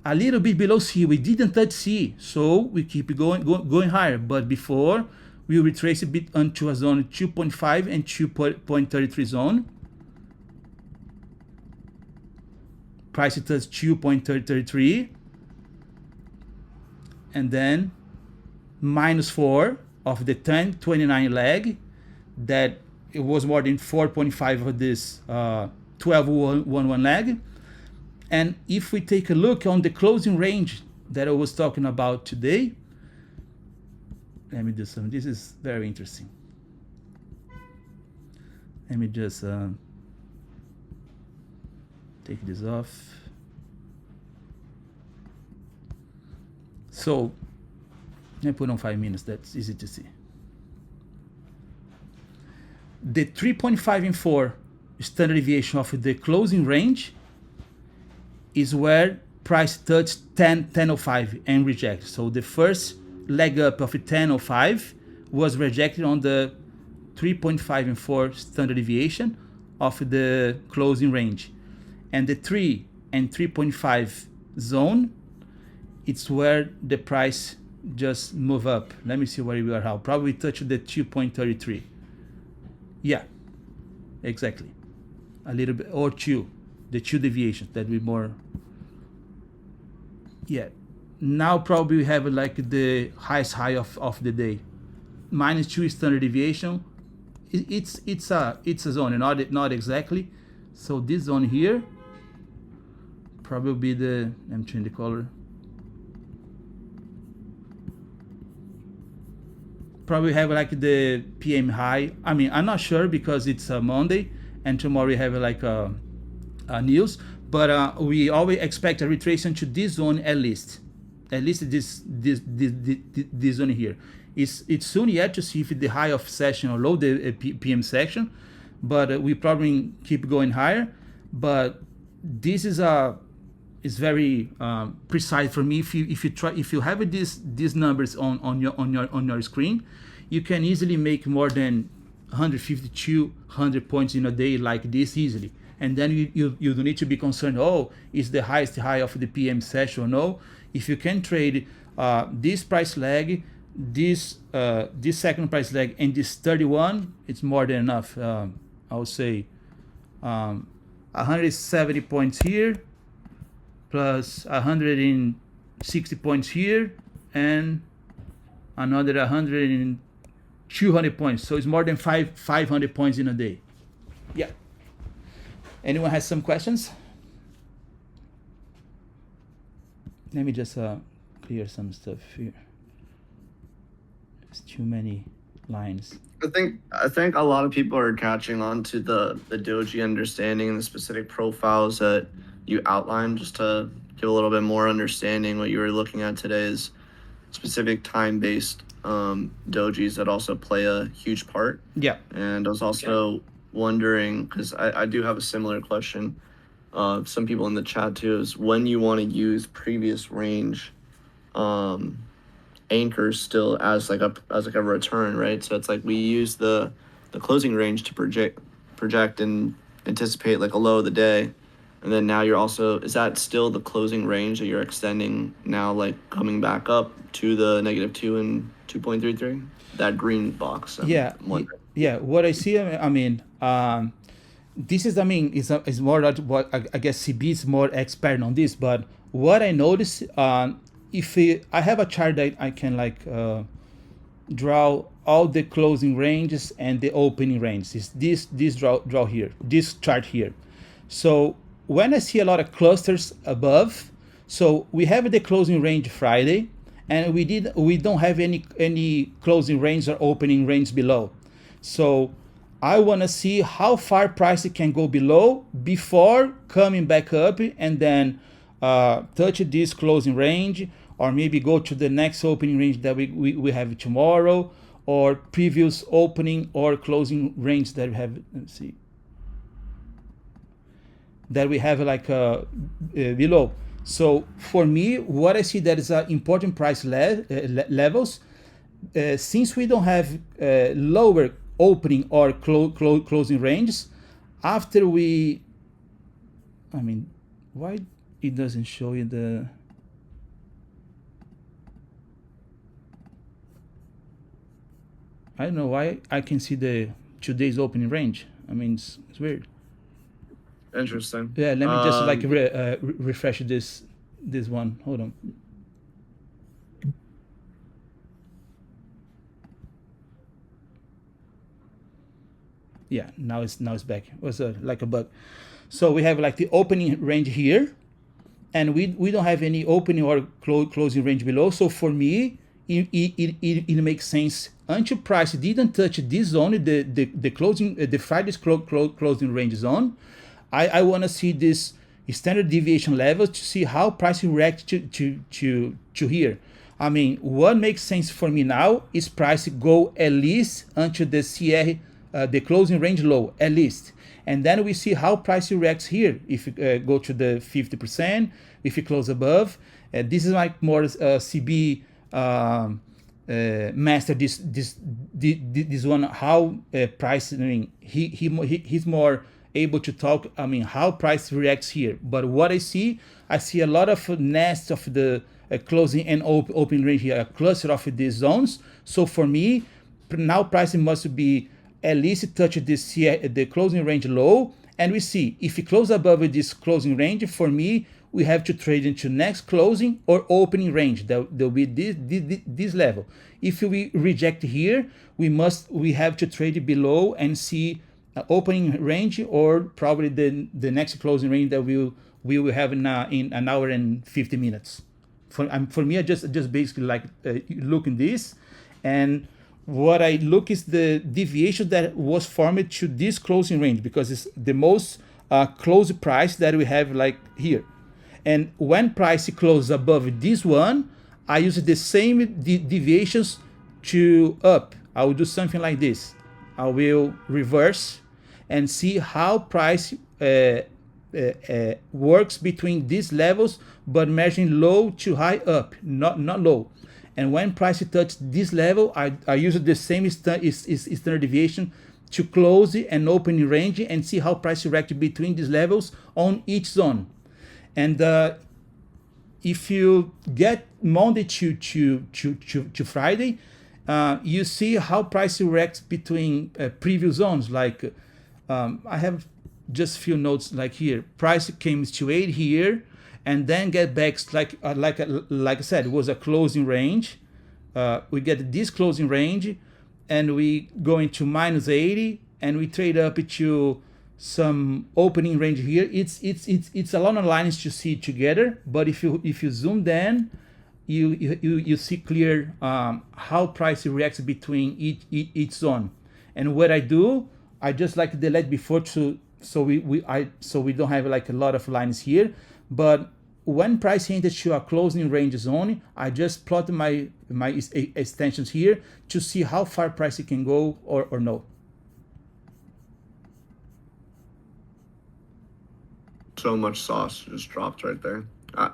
a little bit below C. We didn't touch C, so we keep going higher. But before, we retrace a bit onto a zone 2.5 and 2.33 zone. Price touch 2.33, and then -4 of the 1029 lag, that it was more than 4.5 of this 1211 lag. And if we take a look on the closing range that I was talking about today, let me do some. This is very interesting. Let me just take this off. So let me put on 5 minutes. That's easy to see. The 3.5 and 4 standard deviation of the closing range is where price touched 10.05 and rejected. So the first leg up of 10.05 was rejected on the 3.5 and 4 standard deviation of the closing range. and the 3 and 3.5 zone, it's where the price just move up. Let me see where we are now. Probably touch the 2.33. Yeah, exactly. A little bit, or 2, the 2 deviations that we more. Yeah, now probably we have like the highest high of the day. -2 standard deviation. It's a zone, not exactly. So this zone here probably be the, I'm changing the color. Probably have like the PM high. I mean, I'm not sure because it's a Monday and tomorrow we have like a news, but we always expect a retracement to this zone at least this zone here. It's soon yet to see if the high of session or low the PM section, but we probably keep going higher. But this is very precise for me. If you have these numbers on your screen, you can easily make more than 150 200 points in a day like this easily. And then you don't need to be concerned, oh, is the highest high of the PM session or no. If you can trade this price lag, this second price lag, and this 31, it's more than enough. I would say 170 points here, plus 160 points here, and another 200 points. So it's more than 500 points in a day. Yeah. Anyone has some questions? Let me just clear some stuff here. There's too many lines. I think a lot of people are catching on to the doji understanding and the specific profiles that you outlined. Just to give a little bit more understanding, what you were looking at today is specific time-based dojis that also play a huge part. Yeah. And I was also wondering, because I do have a similar question, some people in the chat too, is when you want to use previous range anchors still as like a return, right? So it's like we use the closing range to project and anticipate like a low of the day, and then now you're also, is that still the closing range that you're extending now, like coming back up to the -2 and 2.33, that green box? Yeah. What I see, I mean, this is, is more like what I guess CB is more expert on this, but what I notice, if I have a chart that I can like draw all the closing ranges and the opening ranges. This draw here, this chart here. So when I see a lot of clusters above, so we have the closing range Friday, and we don't have any closing range or opening range below. So I want to see how far price can go below before coming back up and then touch this closing range, or maybe go to the next opening range that we have tomorrow, or previous opening or closing range that we have. Let's see. That we have like below. So for me, what I see that is important price levels, since we don't have lower opening or closing ranges, after we, why it doesn't show you the, I don't know why I can see the today's opening range. It's weird. Interesting. Yeah, let me just like refresh this one. Hold on. Yeah, now it's back. It was like a bug. So we have like the opening range here, and we don't have any opening or closing range below. So for me, it makes sense until price didn't touch this zone, the closing, the Friday's closing range zone. I want to see this standard deviation level to see how price react to here. What makes sense for me now is price go at least until the CR, the closing range low, at least. And then we see how price reacts here. If you go to the 50%, if you close above, this is like more CB master this one, how price, he's more able to talk, I mean, how price reacts here. But what I see a lot of nests of the closing and opening range here, a cluster of these zones. So for me, now pricing must be at least touch this the closing range low, and we see if it close above this closing range, for me, we have to trade into next closing or opening range. There'll be this level. If we reject here, we have to trade below and see opening range, or probably the next closing range that we will have in an hour and 50 minutes. For me, I just basically like looking this, and what I look is the deviation that was formed to this closing range, because it's the most close price that we have like here. And when price closes above this one, I use the same deviations to up. I will do something like this. I will reverse and see how price works between these levels, but measuring low to high up, not low. And when price touches this level, I use the same standard deviation to close and open range and see how price reacts between these levels on each zone. And if you get Monday to Friday, you see how price reacts between previous zones. Like I have just few notes like here. Price came to 8 here, and then get back like I said, it was a closing range. We get this closing range, and we go into minus 80, and we trade up to some opening range here. It's a lot of lines to see together, but if you zoom, then you see clear how price reacts between each zone. And what I do, I just like delete before so we don't have like a lot of lines here. But when price enters to a closing range zone, I just plot my extensions here to see how far price can go or no. So much sauce just dropped right there. I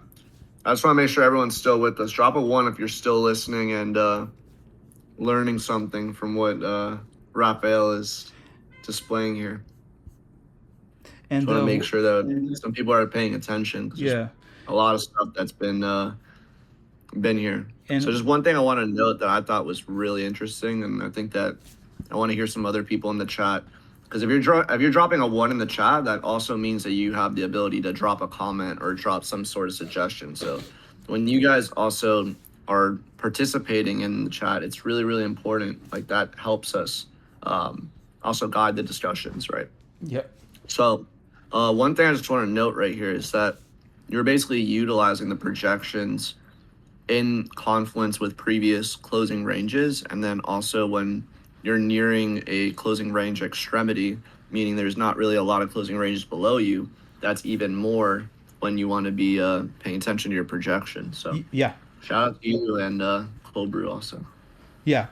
just want to make sure everyone's still with us. Drop a 1 if you're still listening and learning something from what Rafael is displaying here. And I want to make sure that some people are paying attention. Yeah, a lot of stuff that's been here. And so just one thing I want to note that I thought was really interesting, and I think that I want to hear some other people in the chat. Because if you're dropping a 1 in the chat, that also means that you have the ability to drop a comment or drop some sort of suggestion. So when you guys also are participating in the chat, it's really, really important. Like that helps us also guide the discussions, right? Yep. So one thing I just want to note right here is that you're basically utilizing the projections in confluence with previous closing ranges, and then also when you're nearing a closing range extremity, meaning there's not really a lot of closing ranges below you, that's even more when you want to be paying attention to your projection. So yeah, shout out to you and Cold Brew also. Yeah,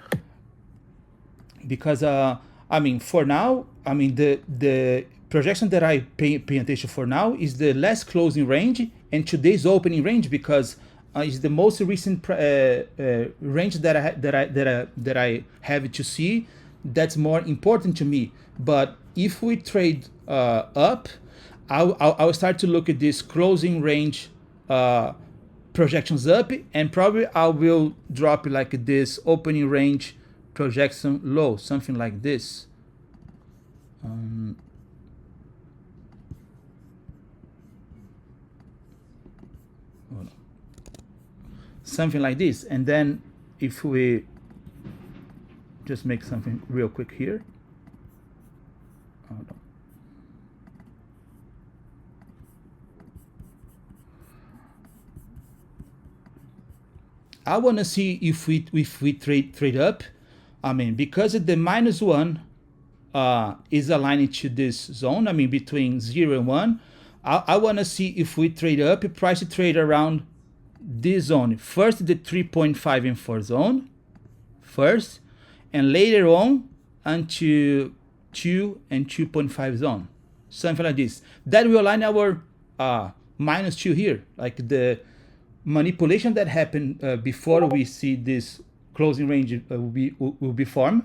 because I mean, for now, I mean the projection that I pay attention for now is the last closing range and today's opening range, because is the most recent range that I have to see. That's more important to me. But if we trade up, I'll start to look at this closing range projections up, and probably I will drop like this opening range projection low, something like this. Something like this. And then if we just make something real quick here. Hold on. I want to see if we trade up. I mean, because the -1 is aligned to this zone, I mean between 0 and 1, I want to see if we trade up, price trade around this zone. First the 3.5 and 4 zone first, and later on unto 2 and 2.5 zone, something like this. That will align our -2 here, like the manipulation that happened before we see this closing range will be formed.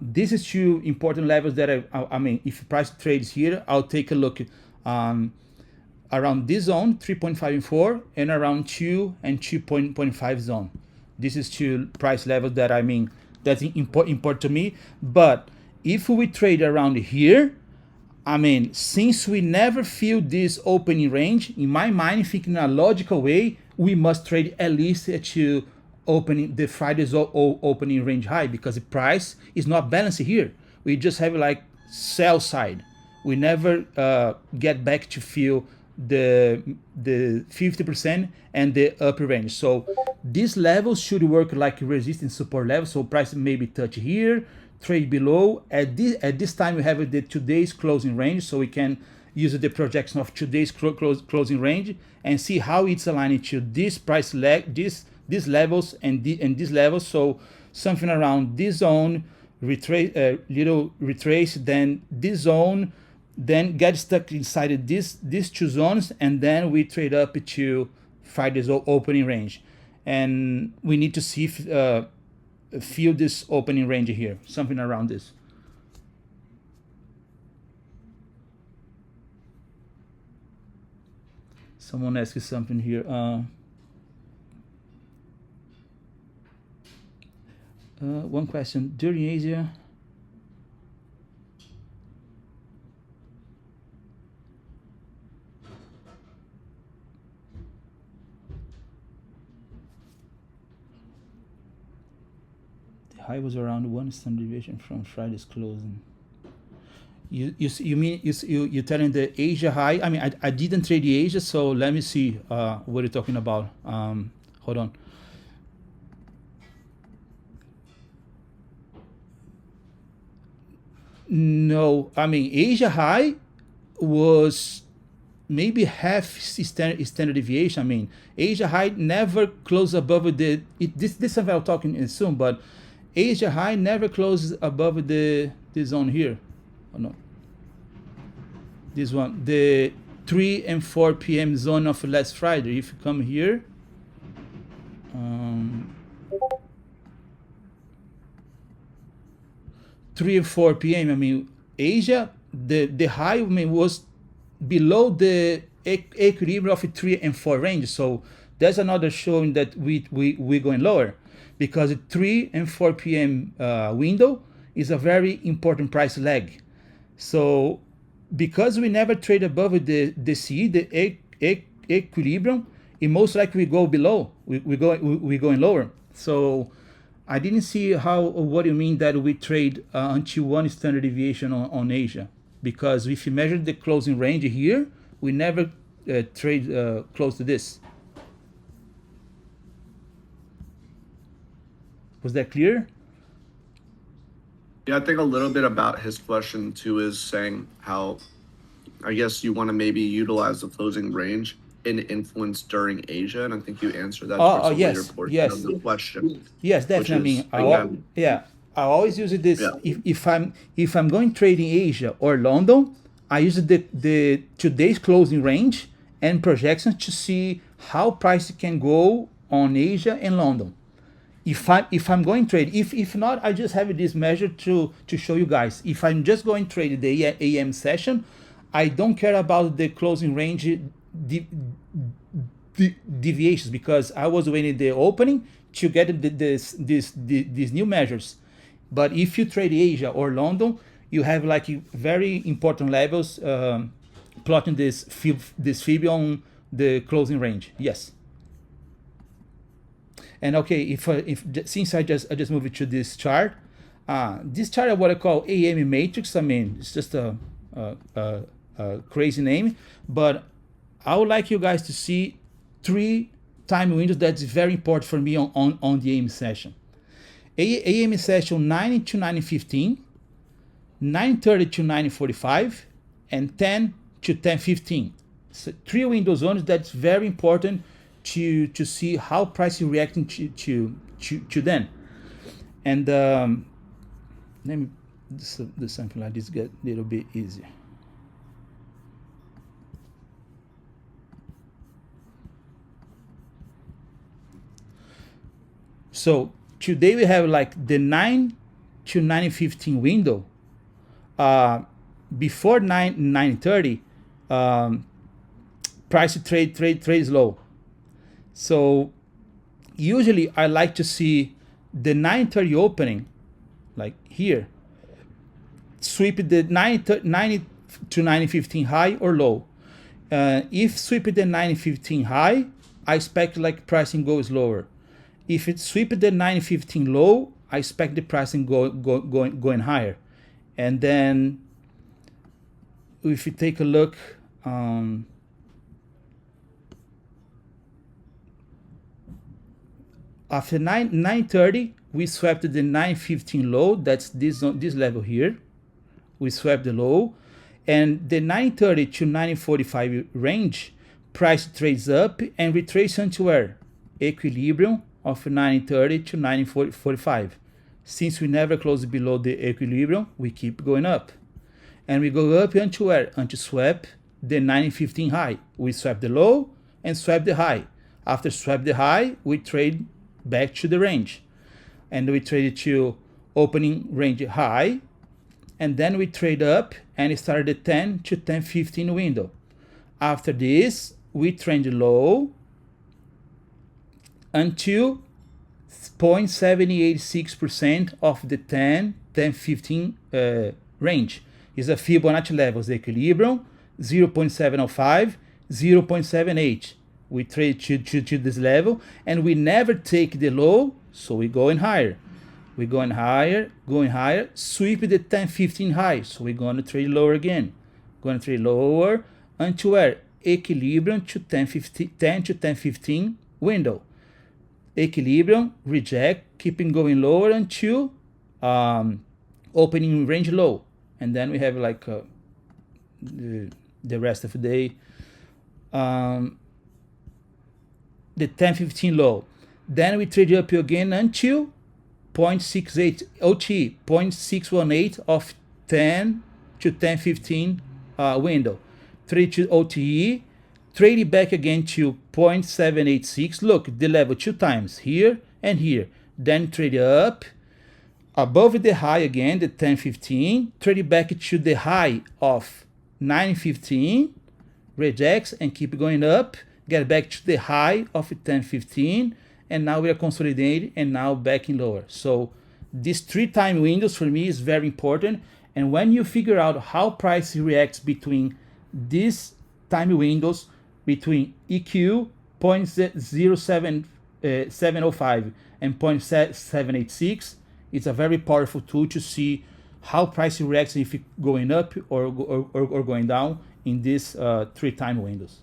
This is two important levels that I mean, if price trades here, I'll take a look around this zone, 3.5 and 4, and around 2 and 2.5 zone. This is two price levels that I mean, that's important to me. But if we trade around here, I mean, since we never feel this opening range, in my mind, thinking in a logical way, we must trade at least to opening the Friday's opening range high, because the price is not balanced here. We just have like sell side. We never get back to feel the 50% and the upper range. So these levels should work like resistance support level. So price maybe touch here, trade below. At this time we have the today's closing range, so we can use the projection of today's closing range and see how it's aligned to this price leg, these levels and these levels. So something around this zone, little retrace, then this zone, then get stuck inside these two zones, and then we trade up to Friday's opening range. And we need to see if feel this opening range here, something around this. Someone asked something here. One question during Asia. High was around 1 standard deviation from Friday's closing. You mean you're telling the Asia high? I mean, I didn't trade the Asia, so let me see what you're talking about. Hold on. No, I mean, Asia high was maybe half standard deviation. I mean, Asia high never closed above this is something I'll talk in soon, but Asia high never closes above this zone here. Oh no, this one, the 3 and 4 p.m. zone of last Friday. If you come here, 3 and 4 p.m. I mean, Asia, the high, I mean, was below the equilibrium of 3 and 4 range. So that's another showing that we're going lower, because the 3 and 4 p.m. Window is a very important price lag. So because we never trade above the CE, the equilibrium, it most likely we go below. We're going lower. So I didn't see what you mean that we trade until 1 standard deviation on Asia, because if you measure the closing range here, we never trade close to this. Was that clear? Yeah, I think a little bit about his question too is saying how, I guess you want to maybe utilize the closing range in influence during Asia, and I think you answered that towards the later portion of the question. Yes, definitely. I always use this. Yeah. If I'm going trading Asia or London, I use the today's closing range and projections to see how price can go on Asia and London. If I'm going trade, if not, I just have this measure to show you guys. If I'm just going trade the AM session, I don't care about the closing range deviations, because I was waiting the opening to get these new measures. But if you trade Asia or London, you have like very important levels plotting this fib on the closing range. Yes. And okay, if since I just moved it to this chart, this chart is what I call AM matrix. I mean, it's just a crazy name, but I would like you guys to see 3 time windows that's very important for me on the AM session. AM session 9 to 9:15, 9:30 to 9:45, and 10 to 10:15. So 3 window zones that's very important to see how price is reacting to them. And let me do something like this, get a little bit easier. So today we have like the 9 to 9:15 window, before 9:30, price trades low. So usually I like to see the 9:30 opening, like here, sweep the 90 to 9:15 high or low. If sweep the 9:15 high, I expect like pricing goes lower. If it sweep the 9:15 low, I expect the pricing going higher. And then if you take a look, after 9:30, we swept the 9:15 low. That's this level here. We swept the low, and the 9:30 to 9:45 range, price trades up and retraces into where? Equilibrium of 9:30 to 9:45. Since we never close below the equilibrium, we keep going up. And we go up until where? Until swap the 9:15 high. We swap the low and swap the high. After swap the high, we trade back to the range. And we trade it to opening range high. And then we trade up and start the 10 to 10:15 window. After this, we trend low until 0.786% of the 10-15 range. Is a Fibonacci levels, the equilibrium, 0.705, 0.78. We trade to this level, and we never take the low, so we're going higher. We're going higher, sweep the 10-15 high, so we're going to trade lower again. Going to trade lower until where? Equilibrium to 10 to 10-15 window. Equilibrium, reject, keeping going lower until opening range low. And then we have like the rest of the day. The 10-15 low. Then we trade up again until 0.68 OT, 0.618 of 10 to 10-15 window. Trade to OTE, trade it back again to 0.786. Look, the level 2 times, here and here. Then trade up, above the high again, the 10-15, trade it back to the high of 9:15, rejects and keep going up, get back to the high of 10-15, and now we are consolidating and now backing lower. So these 3 time windows for me is very important. And when you figure out how price reacts between these time windows, between EQ 0.0705 and 0.786, it's a very powerful tool to see how price reacts if it's going up or going down in these 3 time windows.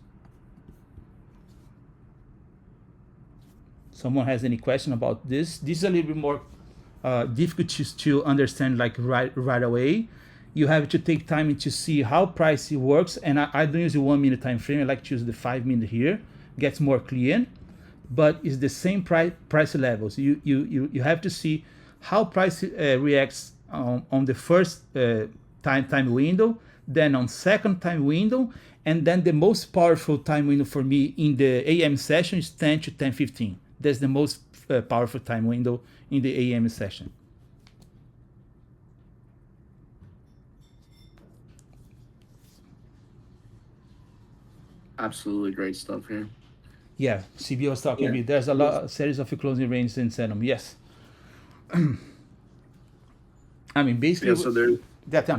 Someone has any question about this? This is a little bit more difficult to understand like right away. You have to take time to see how price works, and I don't use the 1 minute time frame. I like to use the 5 minute here. Gets more clear, but it's the same price levels. You have to see how price reacts on the first time window, then on second time window, and then the most powerful time window for me in the AM session is 10 to 10:15. That's the most powerful time window in the AM session. Absolutely great stuff here. Yeah, CB was talking to me. There's a series of closing ranges in Senom. Yes. I mean, basically. Yeah, so there's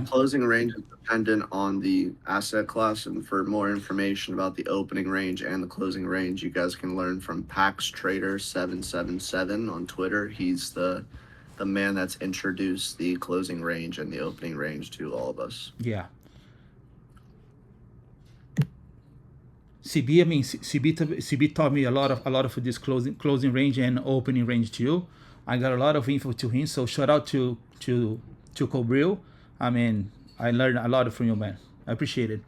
closing range is dependent on the asset class, and for more information about the opening range and the closing range, you guys can learn from Pax Trader 777 on Twitter. He's the man that's introduced the closing range and the opening range to all of us. Yeah. CB, I mean, CB taught me a lot of this closing range and opening range too. I got a lot of info to him, so shout out to Cobril. I mean, I learned a lot from you, man. I appreciate it.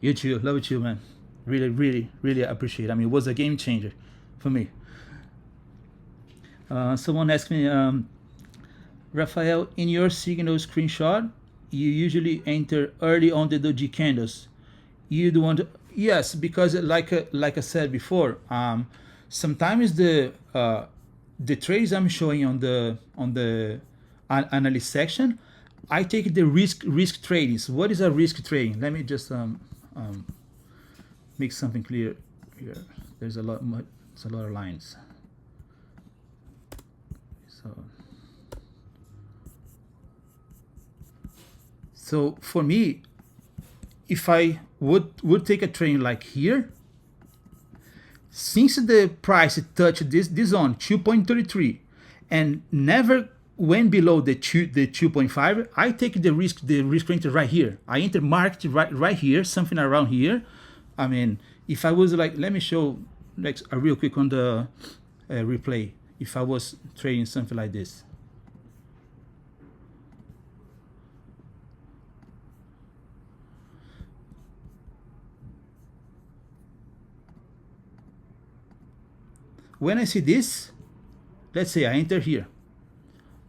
You too, love it, you, man. Really, really, really appreciate it. I mean, it was a game changer for me. Someone asked me, Rafael, in your signal screenshot, you usually enter early on the doji candles. You do want to, yes, because like I said before, sometimes the trades I'm showing on the analysis section, I take the risk trading. So what is a risk trading? Let me just make something clear here. There's a lot of lines. So for me, if I would take a trade like here, since the price touched this zone 2.33 and never went below the 2.5, I take the risk enter right here. I enter marked right here, something around here. I mean, if I was like, let me show like a real quick on the replay. If I was trading something like this. When I see this, let's say I enter here.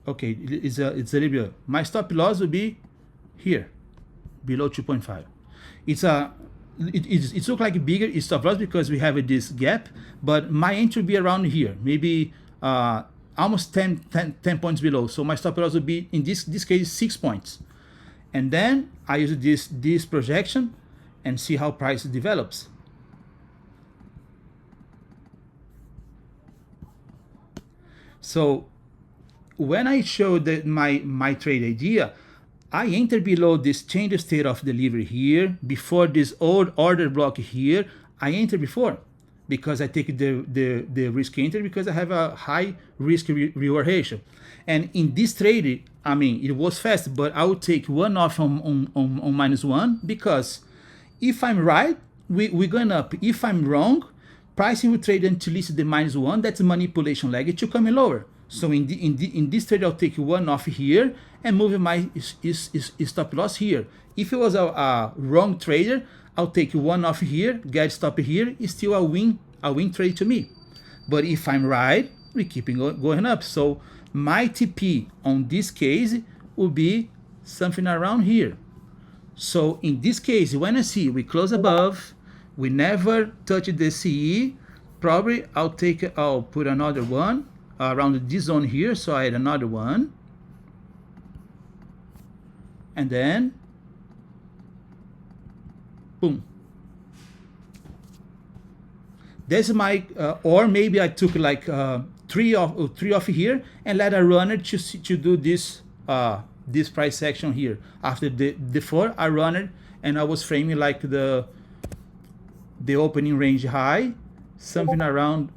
Okay, it's a little bit. My stop loss will be here, below 2.5. It looks like bigger stop loss because we have this gap, but my entry will be around here, maybe almost 10 points below. So my stop loss will be, in this case, 6 points. And then I use this projection and see how price develops. So when I show my trade idea, I enter below this change of state of delivery here, before this old order block here. I enter before because I take the risk enter because I have a high risk reward ratio. And in this trade, I mean, it was fast, but I would take one off on -1 because if I'm right, we're going up. If I'm wrong, pricing will trade until least the -1. That's a manipulation leg. It should come in lower. So in this trade, I'll take one off here and move my stop loss here. If it was a wrong trader, I'll take one off here, get stop here. It's still a win trade to me. But if I'm right, we keep going up. So my TP on this case will be something around here. So in this case, when I see we close above, we never touch the CE, probably I'll put another one around this zone here. So I had another one. And then, boom. That's my, or maybe I took like three off here and let a runner to do this price action here. After the 4, I run it and I was framing like the opening range high, something around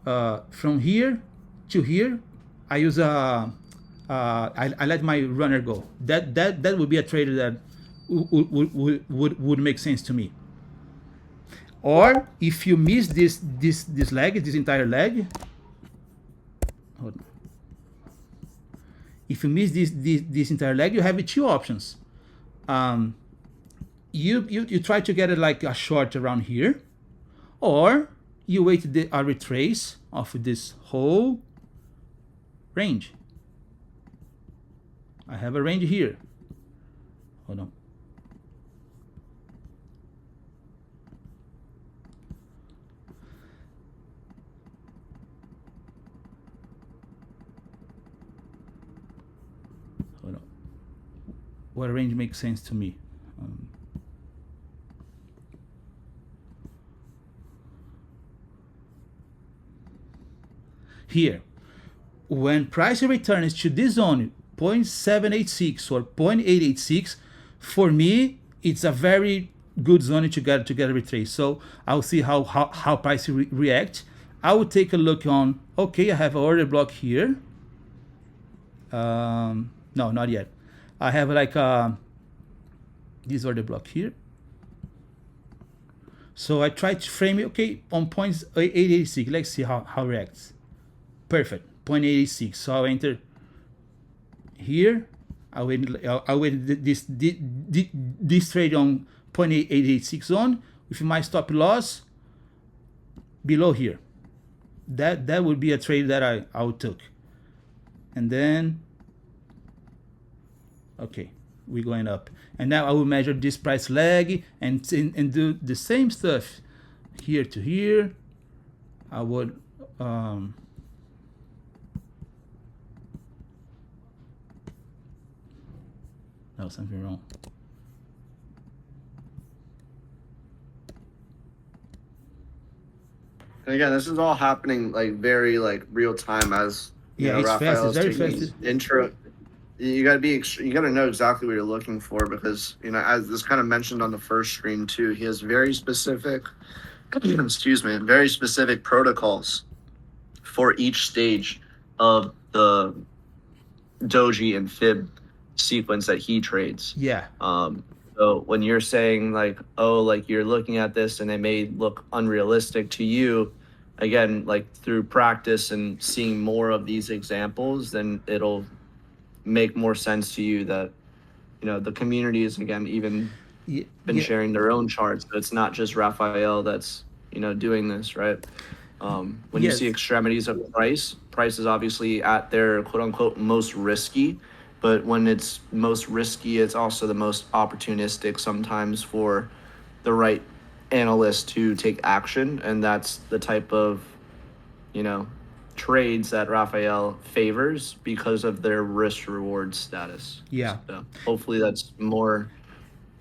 from here to here. I use I let my runner go. That would be a trade that would make sense to me. Or if you miss this leg, this entire leg, hold on. If you miss this entire leg, you have 2 options. You try to get it like a short around here, or you wait a retrace of this whole range. I have a range here. Hold on. Hold on. What range makes sense to me? Here, when price returns to this zone, 0.786 or 0.886, for me, it's a very good zone to get a retrace. So I'll see how price react. I will take a look on, okay, I have an order block here. No, not yet. I have like this order block here. So I try to frame it, okay, on 0.886. Let's see how it reacts. Perfect, 0.86. So I'll enter here. I'll wait this trade on 0.886 on with my stop loss below here. That would be a trade that I would took. And then, okay, we're going up. And now I will measure this price leg and do the same stuff here to here. I would no, something wrong. And again, this is all happening like very like real time as yeah, it's fast. It's very fast. Intro. You gotta know exactly what you're looking for, because as this kind of mentioned on the first screen too, he has very specific, very specific protocols for each stage of the doji and fib sequence that he trades. Yeah. So when you're saying like, oh, like you're looking at this and it may look unrealistic to you, again, like through practice and seeing more of these examples, then it'll make more sense to you that the community is again even been sharing their own charts. So it's not just Rafael that's doing this, right? When you see extremities of price is obviously at their quote unquote most risky, but when it's most risky, it's also the most opportunistic sometimes for the right analyst to take action, and that's the type of trades that Rafael favors because of their risk reward status. Yeah. So hopefully that's more.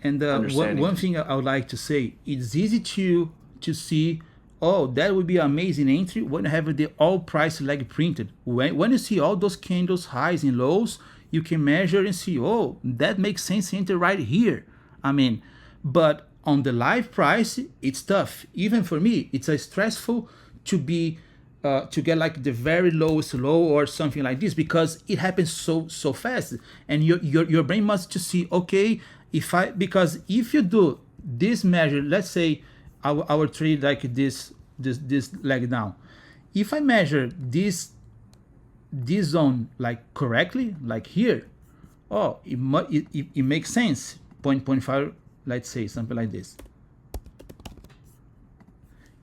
And one thing I would like to say, it's easy to see, oh, that would be an amazing entry when you have the all price leg printed. When you see all those candles, highs and lows, you can measure and see, oh, that makes sense to enter right here. I mean, but on the live price, it's tough. Even for me, it's stressful to be to get like the very lowest low or something like this, because it happens so fast, and your brain must just see, okay, because if you do this measure, let's say our trade like this leg down, if I measure this zone like correctly, like here, oh, it makes sense. 0.5, let's say something like this.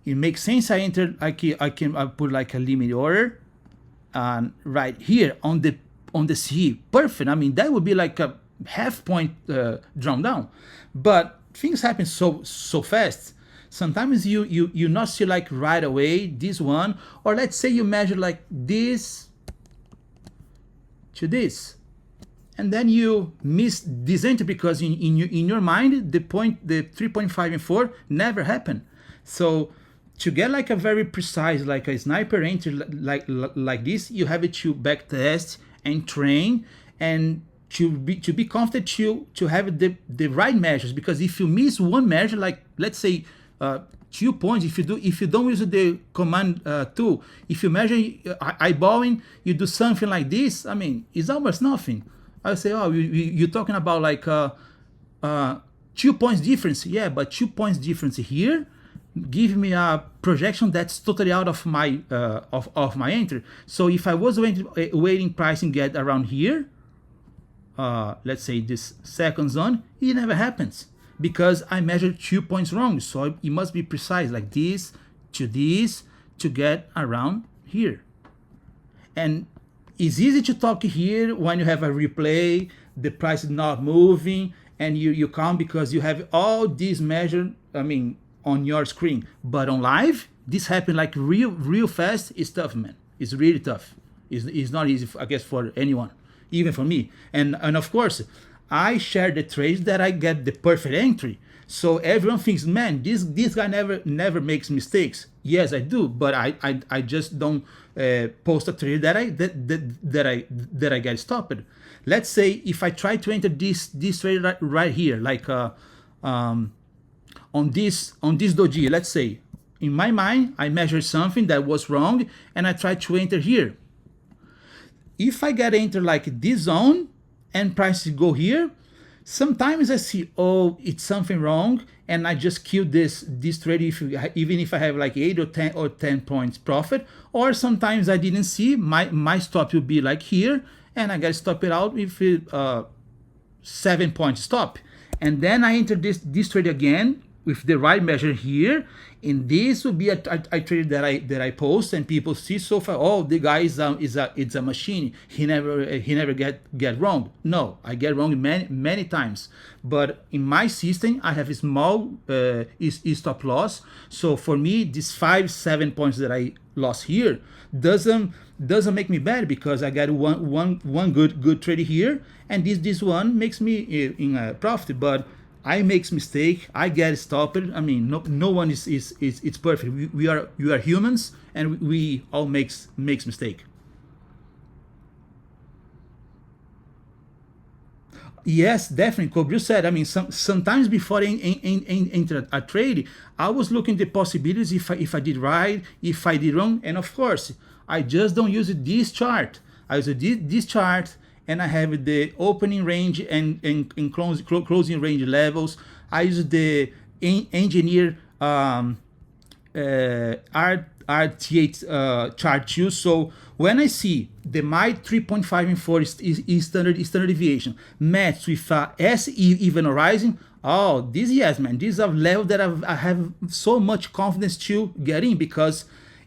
It makes sense. I enter. I put like a limit order, and right here on the C, perfect. I mean, that would be like a half point drawn down, but things happen so fast. Sometimes you not see like right away this one, or let's say you measure like this to this, and then you miss this entry because in your mind the 3.5 and 4 never happen. So to get like a very precise, like a sniper entry like this, you have to back test and train, and to be confident to have the right measures. Because if you miss one measure, like let's say 2 points, if you don't use the command tool, if you measure eyeballing, you do something like this, I mean, it's almost nothing. I say, oh, you're talking about like 2 points difference. Yeah, but 2 points difference here give me a projection that's totally out of my of my entry. So if I was waiting pricing get around here, let's say this second zone, it never happens because I measured 2 points wrong. So it must be precise, like this to get around here. And it's easy to talk here when you have a replay, the price is not moving, and you count because you have all these measured, I mean, on your screen. But on live, this happened like real fast. It's tough, man. It's really tough. It's not easy, I guess, for anyone, even for me. And of course, I share the trades that I get the perfect entry. So everyone thinks, man, this guy never makes mistakes. Yes, I do, but I just don't post a trade that I get stopped. Let's say if I try to enter this trade right here, like on this doji, let's say, in my mind, I measured something that was wrong, and I tried to enter here. If I get enter like this zone and prices go here, sometimes I see, oh, it's something wrong, and I just kill this trade even if I have like 8 or 10 points profit. Or sometimes I didn't see, my stop will be like here, and I gotta stop it out with 7 point stop. And then I enter this trade again with the right measure here, and this would be a trade that I post, and people see so far. Oh, the guy is a machine. He never get wrong. No, I get wrong many times. But in my system, I have a small stop loss. So for me, these 5-7 points that I lost here doesn't make me bad, because I got one good trade here, and this one makes me in a profit. But I makes mistake, I get stopped. I mean, no one is it's perfect. We are humans, and we all makes mistake. Yes, definitely. Kobril said, I mean, sometimes before enter a trade, I was looking the possibilities, if I did right, if I did wrong, and of course, I just don't use this chart. I use this chart, and I have the opening range and closing range levels. I use the engineer RT8 chart too. So when I see the my 3.5 and 4 is standard deviation matched with S even horizon, oh, this, yes, man, this is a level that I have so much confidence to get in, because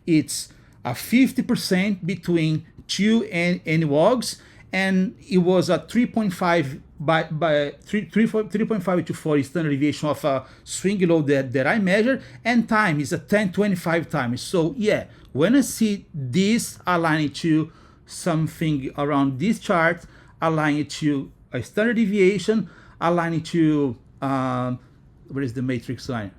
it's a 50% between 2 and WOGs, and it was a 3.5 by 3.5 to 4 standard deviation of a swing low that I measured, and time is a 10-25 times. So yeah, when I see this aligning to something around this chart, aligning to a standard deviation, aligning to where is the matrix line?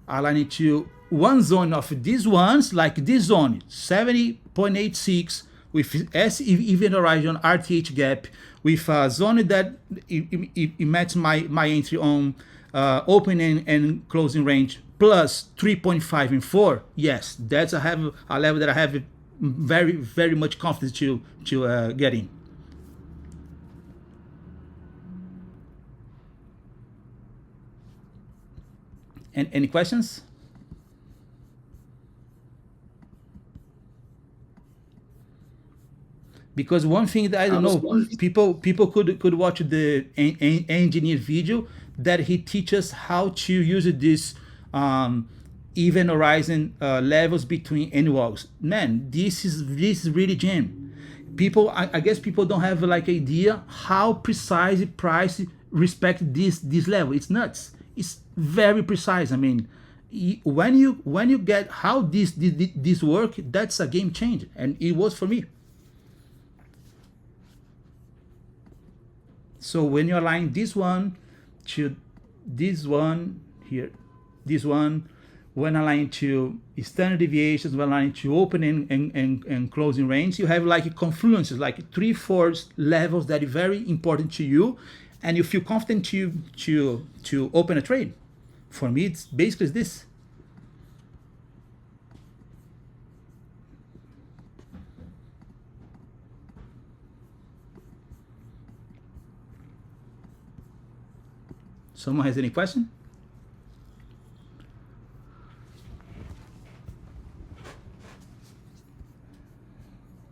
Aligning to one zone of these ones, like this zone 70.86 with S even horizon RTH gap, with a zone that it matches my entry on opening and closing range plus 3.5 and 4. Yes, that's I have a level that I have very much confidence to get in. And any questions? Because one thing that I don't know, people could watch the engineer video that he teaches how to use this even horizon levels between NWOGs. Man, this is really gem. People, I guess people don't have like idea how precise price respect this level. It's nuts. It's very precise. I mean, when you get how this work, that's a game changer, and it was for me. So when you align this one to this one here, this one, when aligned to standard deviations, when aligned to opening and closing range, you have like confluences, like 3-4 levels that are very important to you, and you feel confident to open a trade. For me, it's basically this. Someone has any question?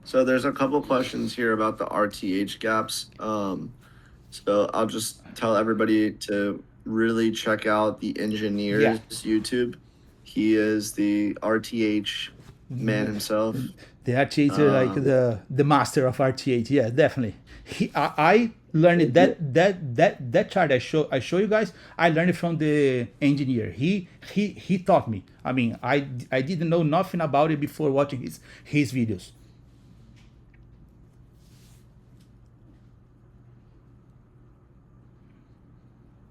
So there's a couple questions here about the RTH gaps. So I'll just tell everybody to really check out the engineer's YouTube. He is the RTH man himself. The RTH like the master of RTH. Yeah, definitely. I learned that chart I show you guys. I learned it from the engineer. He taught me. I mean, I didn't know nothing about it before watching his videos.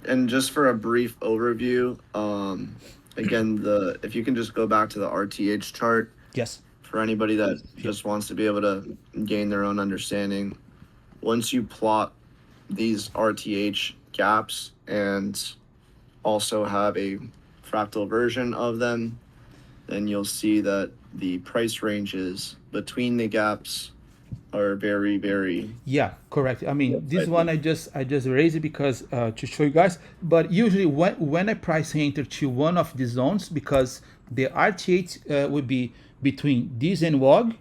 And just for a brief overview, again, if you can just go back to the RTH chart. Yes. For anybody that just wants to be able to gain their own understanding, once you plot these RTH gaps and also have a fractal version of them, then you'll see that the price ranges between the gaps are very correct. I mean, this one I just raised it because to show you guys, but usually when I price enter to one of these zones, because the RTH would be between this NWOG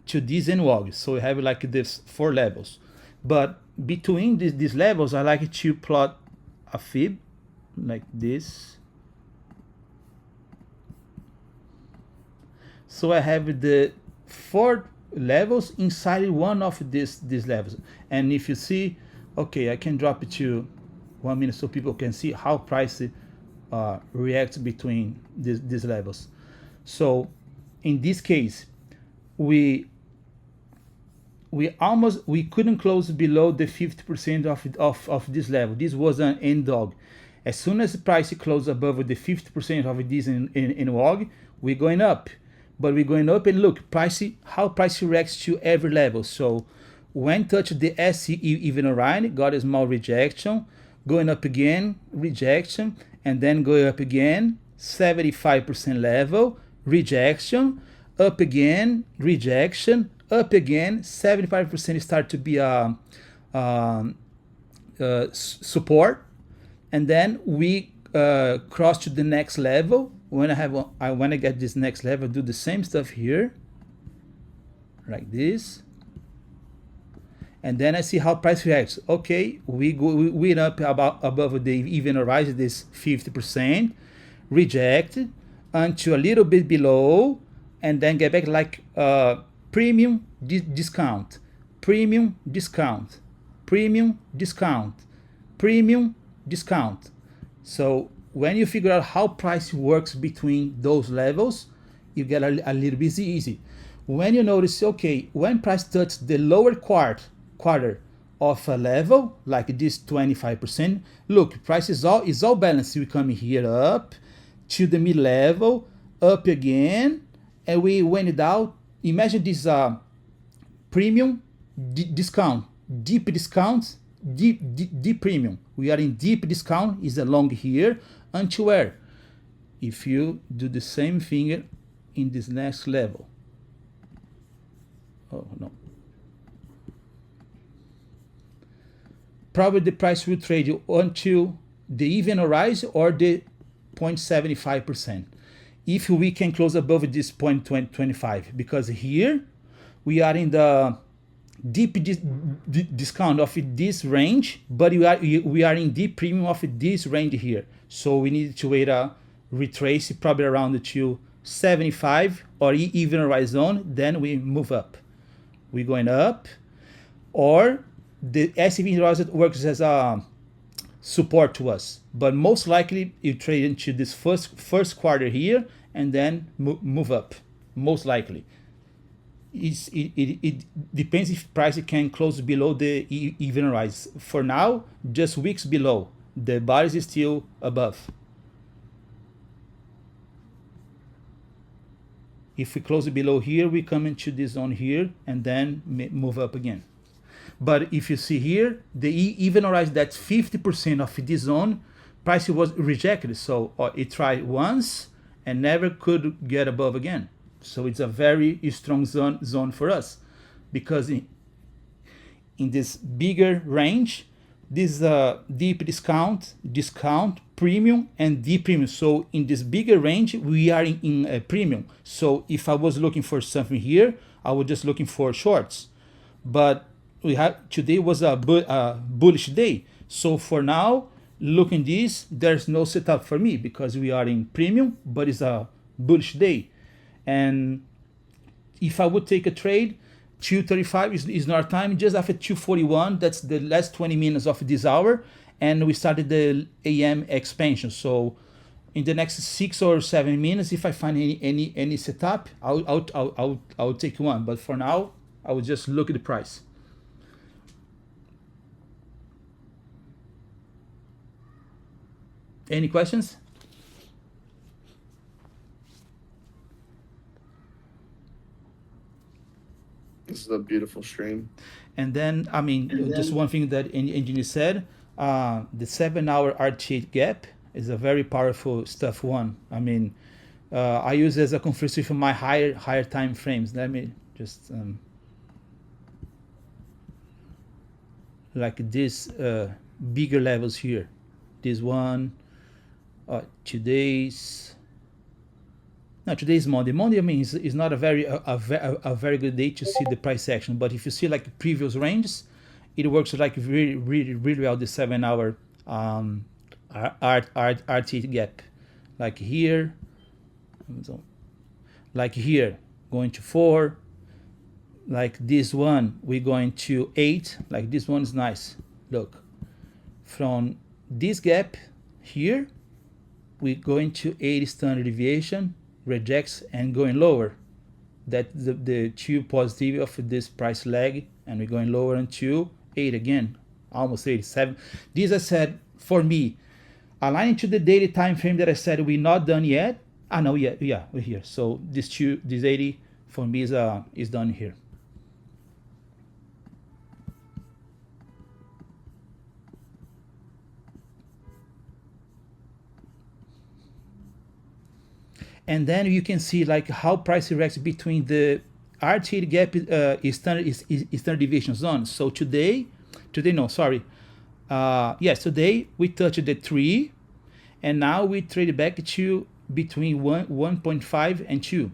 to this NWOG, so we have like this 4 levels, but between these levels I like to plot a fib like this. So I have the 4 levels inside one of these levels. And if you see, okay, I can drop it to 1 minute so people can see how price reacts between these levels. So in this case, we couldn't close below the 50% of this level. This was an end dog. As soon as the price closes above the 50% of this in WOG, we're going up. But we're going up, and look, how price reacts to every level. So when touched the SE even line, got a small rejection, going up again, rejection, and then going up again, 75% level, rejection, up again, rejection, up again, 75% start to be support, and then we cross to the next level. When I get this next level, do the same stuff here, like this, and then I see how price reacts. Okay, we went up above the even rise this 50%, reject until a little bit below, and then get back like premium discount, premium discount, premium discount, premium discount. So when you figure out how price works between those levels, you get a little bit easy. When you notice, okay, when price touches the lower quarter of a level, like this 25%, look, price is all balanced. We come here up to the mid level, up again, and we went down. Imagine this premium discount, deep discount, deep premium. We are in deep discount, is along here until where? If you do the same thing in this next level. Oh no. Probably the price will trade you until the even rise or the 0.75%. If we can close above this 0.25, because here we are in the deep discount of this range, but we are in deep premium of this range here. So we need to wait a retrace probably around the 275 or even a rise zone. Then we move up. We're going up, or the SEV works as a support to us. But most likely you trade into this first quarter here and then move up. Most likely. It depends if price can close below the even rise. For now, just wicks below. The bar is still above. If we close below here, we come into this zone here and then move up again. But if you see here, the even rise, that's 50% of this zone, price was rejected. So it tried once and never could get above again. So it's a very strong zone for us, because in this bigger range, this deep discount, premium, and deep premium. So in this bigger range, we are in a premium. So if I was looking for something here, I was just looking for shorts. But today was a bullish day. So for now, looking this, there's no setup for me because we are in premium, but it's a bullish day. And if I would take a trade, 235 is not time. Just after 241, that's the last 20 minutes of this hour, and we started the AM expansion. So in the next 6 or 7 minutes, if I find any setup, I'll take one. But for now, I will just look at the price. Any questions? This is a beautiful stream. And then, I mean, just one thing that engineer said, the 7-hour RT8 gap is a very powerful stuff one. I mean, I use it as a confluence with my higher time frames. Let me just, like this bigger levels here. This one, today's Monday. Monday, I mean, is not a very good day to see the price action. But if you see like previous ranges, it works like really well. The 7-hour RT gap, like here, like here, going to 4, like this one, we're going to 8, like this one is nice. Look, from this gap here, we're going to 80 standard deviation, rejects and going lower. That's the two positive of this price lag, and we're going lower until 8 again, almost 87. This I said, for me, aligning to the daily time frame that I said we're not done yet. No, yeah, we're here. So this 80 for me is done here. And then you can see like how price reacts between the RT gap standard deviation zone. So today we touched the 3, and now we trade back to between 1.5 and 2.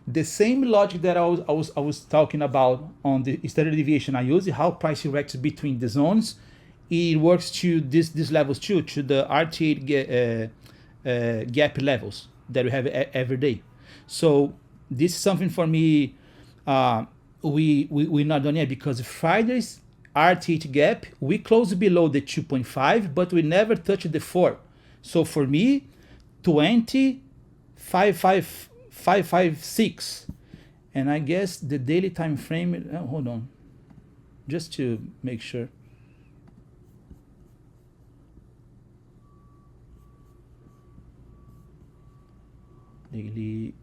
The same logic that I was talking about on the standard deviation I use, how price reacts between the zones, it works to these levels too, to the RT gap levels that we have every day. So this is something for me we're not done yet, because Friday's RTH gap, we closed below the 2.5, but we never touched the 4. So for me, 556, and I guess the daily time frame, hold on, just to make sure. Daily.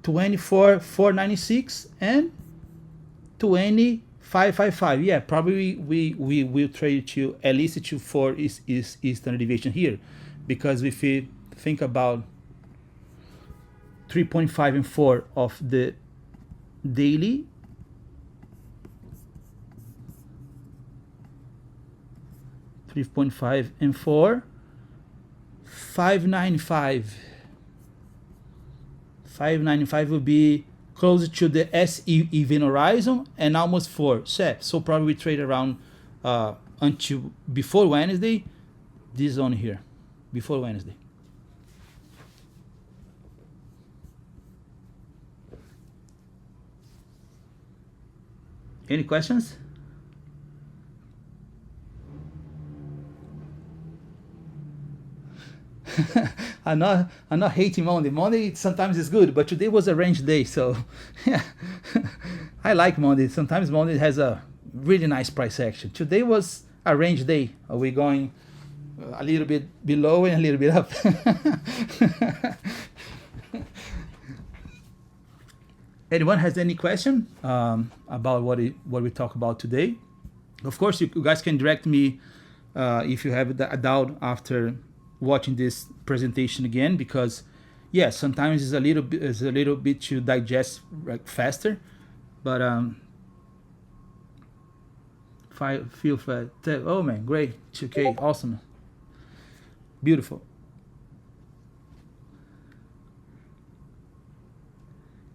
$24,496 and 20,555. Yeah, probably we will trade to at least to 4 is standard deviation here, because if we think about 3.5 and 4 of the daily, .5 and 4, 595. 595 will be closer to the S even horizon and almost 4 SEP. So probably we trade around until before Wednesday, this zone here, before Wednesday. Any questions? I'm not hating Monday. Monday sometimes is good, but today was a range day, so yeah. I like Monday. Sometimes Monday has a really nice price action. Today was a range day. We're going a little bit below and a little bit up. Anyone has any question about what we talk about today? Of course, you guys can direct me if you have a doubt after watching this presentation again, because yeah, sometimes it's a little bit to digest faster, but feel free. Oh man, great, 2K, awesome, beautiful.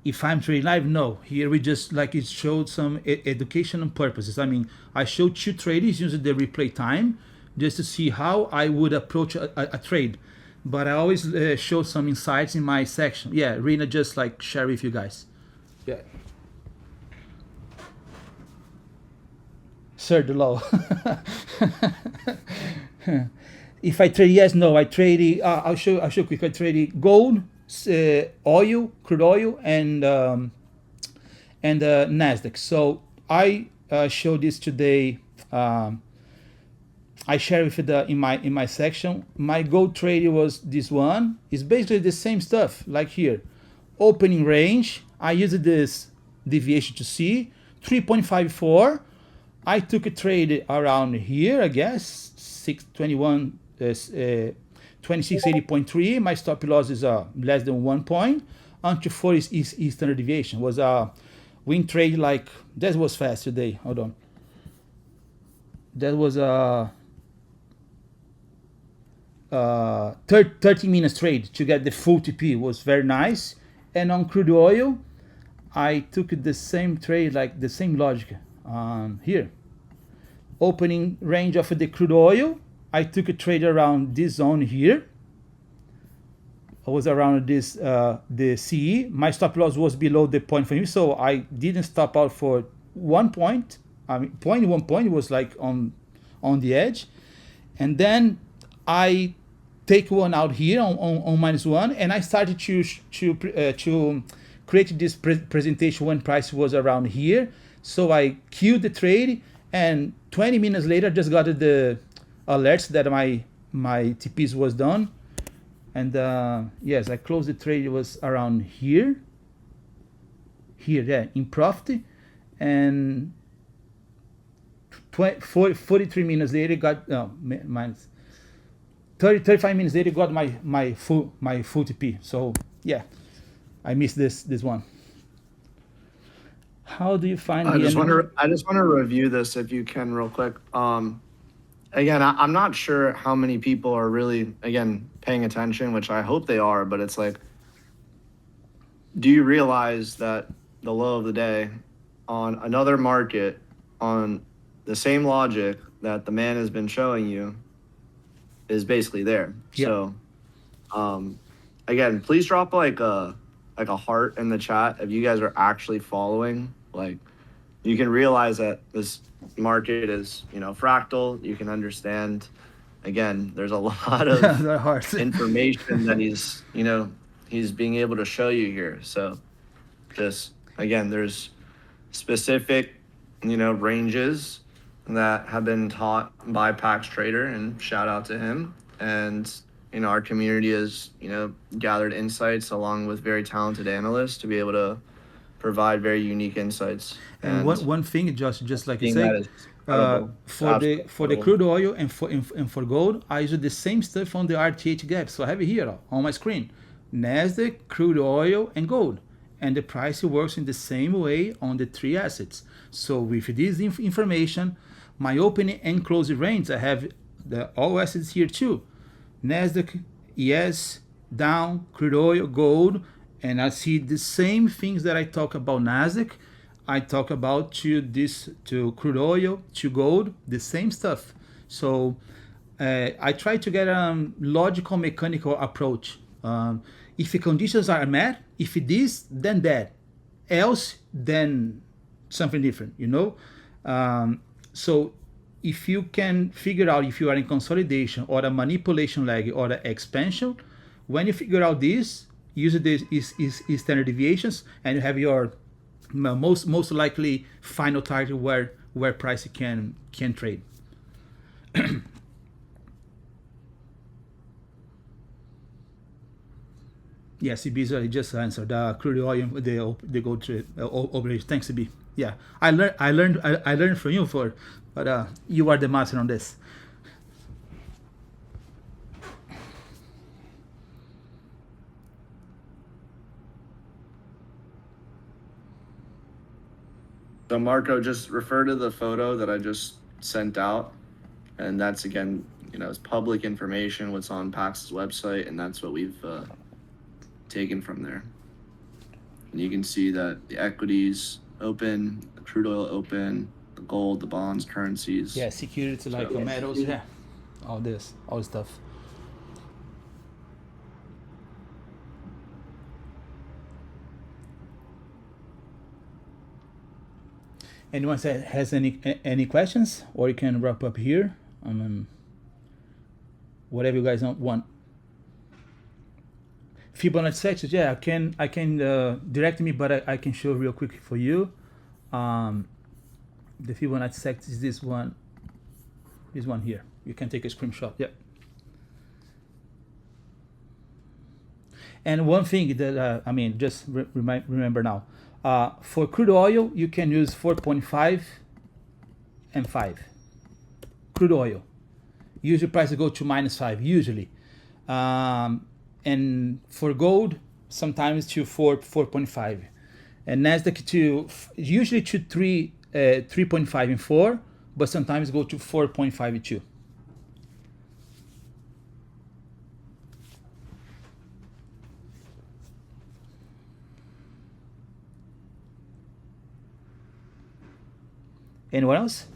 If I'm trading live, no. Here we just like it showed some educational purposes. I mean, I showed 2 traders using the replay time just to see how I would approach a trade. But I always show some insights in my section. Yeah, Rena just like share with you guys. Yeah. Sir, the law. If I trade, yes, no, I trade. I'll show quick. I trade gold, oil, crude oil, and Nasdaq. So I showed this today. I share with it in my section. My gold trade was this one. It's basically the same stuff like here. Opening range. I used this deviation to see 3.54. I took a trade around here, I guess 621, 2680.3. My stop loss is less than 1 point. Until 4 is standard deviation. Was a win trade like that was fast today. Hold on. that was a 30 minutes trade to get the full TP. It was very nice. And on crude oil, I took the same trade, like the same logic here. Opening range of the crude oil, I took a trade around this zone here. I was around this the CE. My stop loss was below the point for me, so I didn't stop out for 1 point. I mean, 1 point was like on the edge, and then I take one out here on -1, and I started to create this presentation when price was around here. So I queued the trade, and 20 minutes later, just got the alerts that my TPs was done. And yes, I closed the trade. It was around here, yeah, in profit, and 43 minutes later got minus 35 minutes later got my full TP. So yeah, I missed this one. How do you find? I just want to review this if you can real quick. Again, I'm not sure how many people are really, again, paying attention, which I hope they are, but it's like, do you realize that the low of the day on another market on the same logic that the man has been showing you is basically there? Yeah. So, again, please drop like a heart in the chat if you guys are actually following. Like, you can realize that this market is, fractal. You can understand, again, there's a lot of information that he's being able to show you here. So just, again, there's specific, ranges that have been taught by Pax Trader, and shout out to him. And, our community has, gathered insights along with very talented analysts to be able to provide very unique insights. And one thing, just like you said, for the crude oil and for gold, I use the same stuff on the RTH gap. So I have it here on my screen: Nasdaq, crude oil, and gold, and the price works in the same way on the three assets. So with this information, my opening and closing range, I have all assets here too: Nasdaq, yes, down, crude oil, gold. And I see the same things that I talk about Nasdaq, I talk about to crude oil, to gold, the same stuff. So I try to get a logical, mechanical approach. If the conditions are met, if this, then that, else, then something different, So if you can figure out if you are in consolidation or a manipulation leg or an expansion, when you figure out this, use this is standard deviations, and you have your most likely final target where price can trade. Yeah, CB just answered the crude oil, the gold trade operation. Thanks, CB. Yeah, I learned from you but you are the master on this. So Marco, just refer to the photo that I just sent out, and that's, again, it's public information, what's on Pax's website, and that's what we've taken from there. And you can see that the equities open, the crude oil open, the gold, the bonds, currencies. Yeah, securities like metals, yeah, all this stuff. Anyone has any questions, or you can wrap up here. Whatever you guys want. Fibonacci sections, yeah, I can direct me, but I can show real quick for you. The Fibonacci section is this one here. You can take a screenshot. Yeah. And one thing that just remember now. For crude oil, you can use 4.5 and 5. Crude oil. Usually prices go to -5, usually. And for gold, sometimes to 4.5. And Nasdaq usually to 3.5 and 4, but sometimes go to 4.52. Anyone else?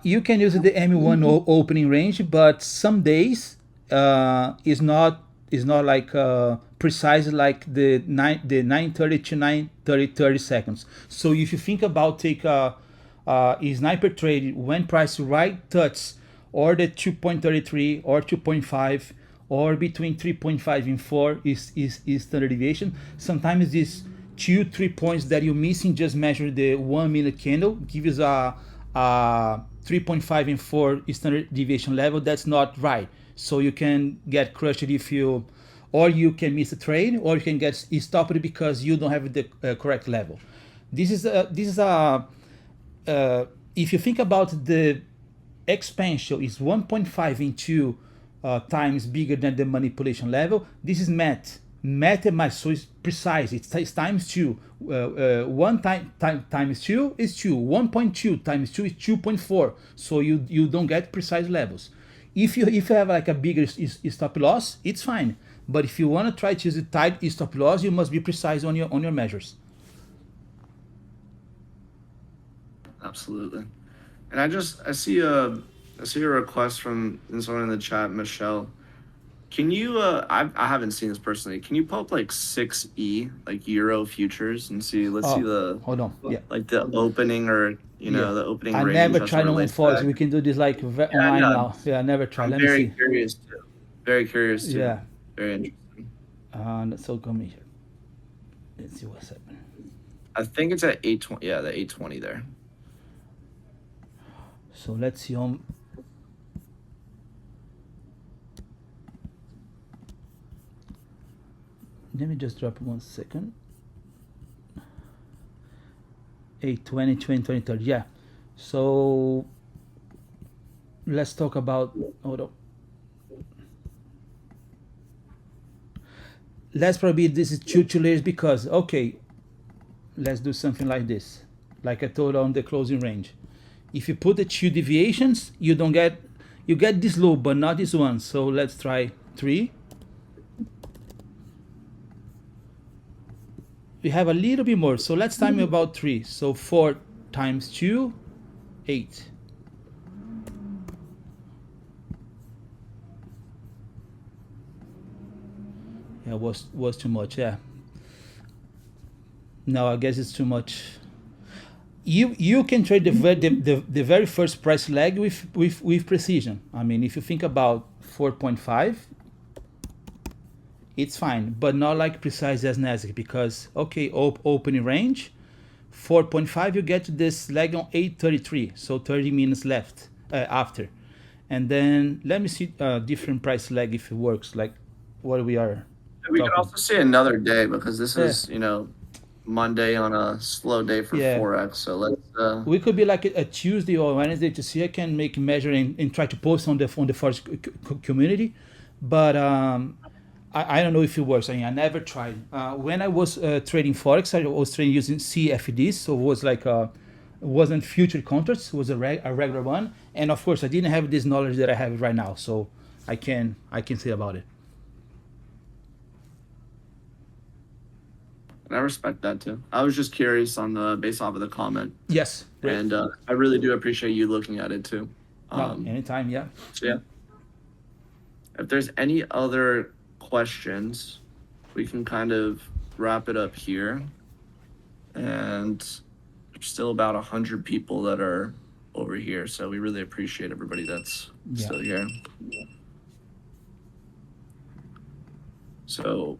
You can use the M1 opening range, but some days is not like precise like the 930 to 930 seconds. So if you think about take a sniper trade when price right touch or the 2.33 or 2.5 or between 3.5 and 4 is standard deviation. Sometimes these 2-3 points that you're missing just measure the 1 minute candle, gives a 3.5 and 4 standard deviation level. That's not right. So you can get crushed if you, or you can miss a trade, or you can get stopped because you don't have the correct level. This is if you think about the expansion is 1.5 into times bigger than the manipulation level. This is math so it's precise. It's times 2. 1 times 2 is 2. 1.2 times 2 is 2.4. So you don't get precise levels. If you have like a bigger stop loss, it's fine. But if you want to try to use a tight stop loss, you must be precise on your measures. Absolutely. And I see a request from someone in the chat, Michelle. Can you I haven't seen this personally. Can you pull up like 6E, like Euro futures, and see? Let's see the hold on. Yeah. Like the opening or the opening range. I never tried on Forex. We can do this like online now. Yeah, I never tried. Let me see. Curious too. Very curious too. Yeah. Very interesting. So come here. Let's see what's happening. I think it's at 820. Yeah, the 820 there. So let's see on. Let me just drop 1 second. 820, 20, 30. Yeah. So let's talk about. Hold on. Let's probably this is two layers because okay. Let's do something like this, like I told on the closing range. If you put the 2 deviations, you get this low, but not this one. So let's try 3. We have a little bit more, so let's time about 3. So 4 times 2, 8. Yeah, was too much. Yeah. No, I guess it's too much. You can trade the very first price leg with precision. I mean, if you think about 4.5, it's fine, but not like precise as Nasdaq because okay, opening range, 4.5 you get to this leg on 8:33, so 30 minutes left after, and then let me see different price leg if it works like what we are. We can also see another day because this is Monday on a slow day for Forex. So let's. We could be like a Tuesday or Wednesday to see. I can make measuring and try to post on the Forex community, but I don't know if it works. I mean, I never tried. When I was trading Forex, I was trading using CFDs, so it was like it wasn't future contracts. It was a regular one, and of course, I didn't have this knowledge that I have right now, so I can say about it. And I respect that too. I was just curious on based off of the comment. Yes. Great. And I really do appreciate you looking at it too. Anytime, yeah. So yeah. If there's any other questions, we can kind of wrap it up here. And there's still about 100 people that are over here. So we really appreciate everybody that's still here. So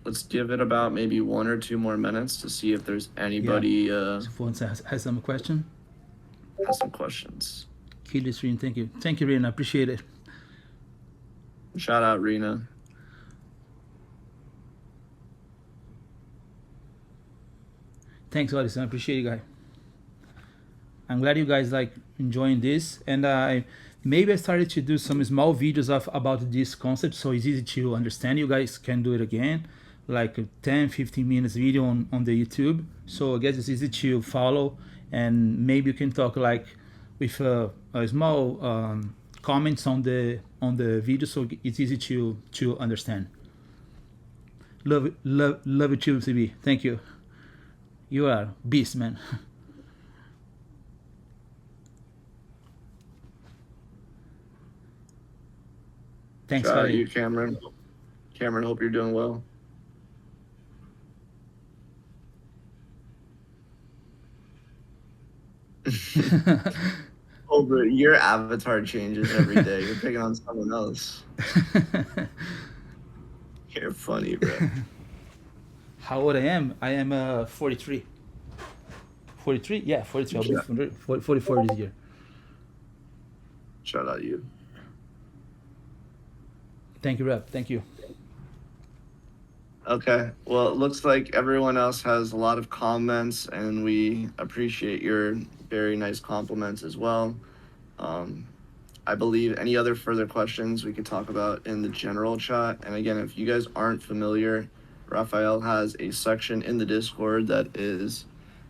let's give it about maybe 1 or 2 more minutes to see if there's anybody has some question. Has some questions. Kill the stream. Thank you. Thank you, Rena. Appreciate it. Shout out, Rena. Thanks, Addison. I appreciate you guys. I'm glad you guys like enjoying this, and maybe I started to do some small videos about this concept, so it's easy to understand. You guys can do it again, like a 10-15 minutes video on the YouTube. So I guess it's easy to follow, and maybe you can talk like with a small comments on the video, so it's easy to understand. Love it too, CB. Thank you. You are a beast, man. Thanks, Shout out you, Cameron. Cameron, hope you're doing well. Oh, but your avatar changes every day. You're picking on someone else. You're funny, bro. How old I am? I am 43. 43? Yeah, 43. I'll be 44 this year. Shout out you. Thank you, Rep. Thank you. Okay. Well, it looks like everyone else has a lot of comments, and we appreciate your very nice compliments as well. I believe any other further questions we could talk about in the general chat. And again, if you guys aren't familiar, Rafael has a section in the Discord that is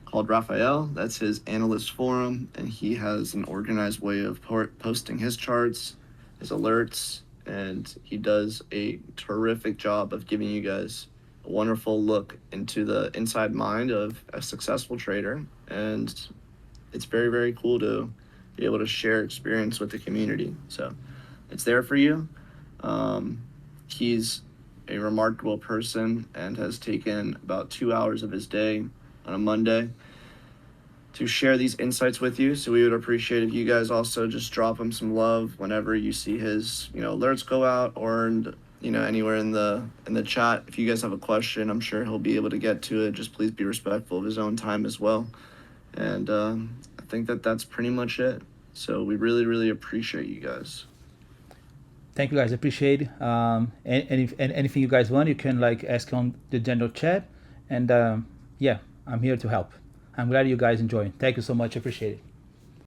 called Rafael. That's his analyst forum, and he has an organized way of posting his charts, his alerts, and he does a terrific job of giving you guys a wonderful look into the inside mind of a successful trader. And it's very, very cool to be able to share experience with the community. So it's there for you. He's a remarkable person and has taken about 2 hours of his day on a Monday to share these insights with you. So we would appreciate if you guys also just drop him some love whenever you see his, alerts go out, or, anywhere in the chat. If you guys have a question, I'm sure he'll be able to get to it. Just please be respectful of his own time as well. And I think that's pretty much it. So we really, really appreciate you guys. Thank you, guys. Appreciate it. And if anything you guys want, you can ask on the general chat. And yeah, I'm here to help. I'm glad you guys enjoy. Thank you so much. Appreciate it.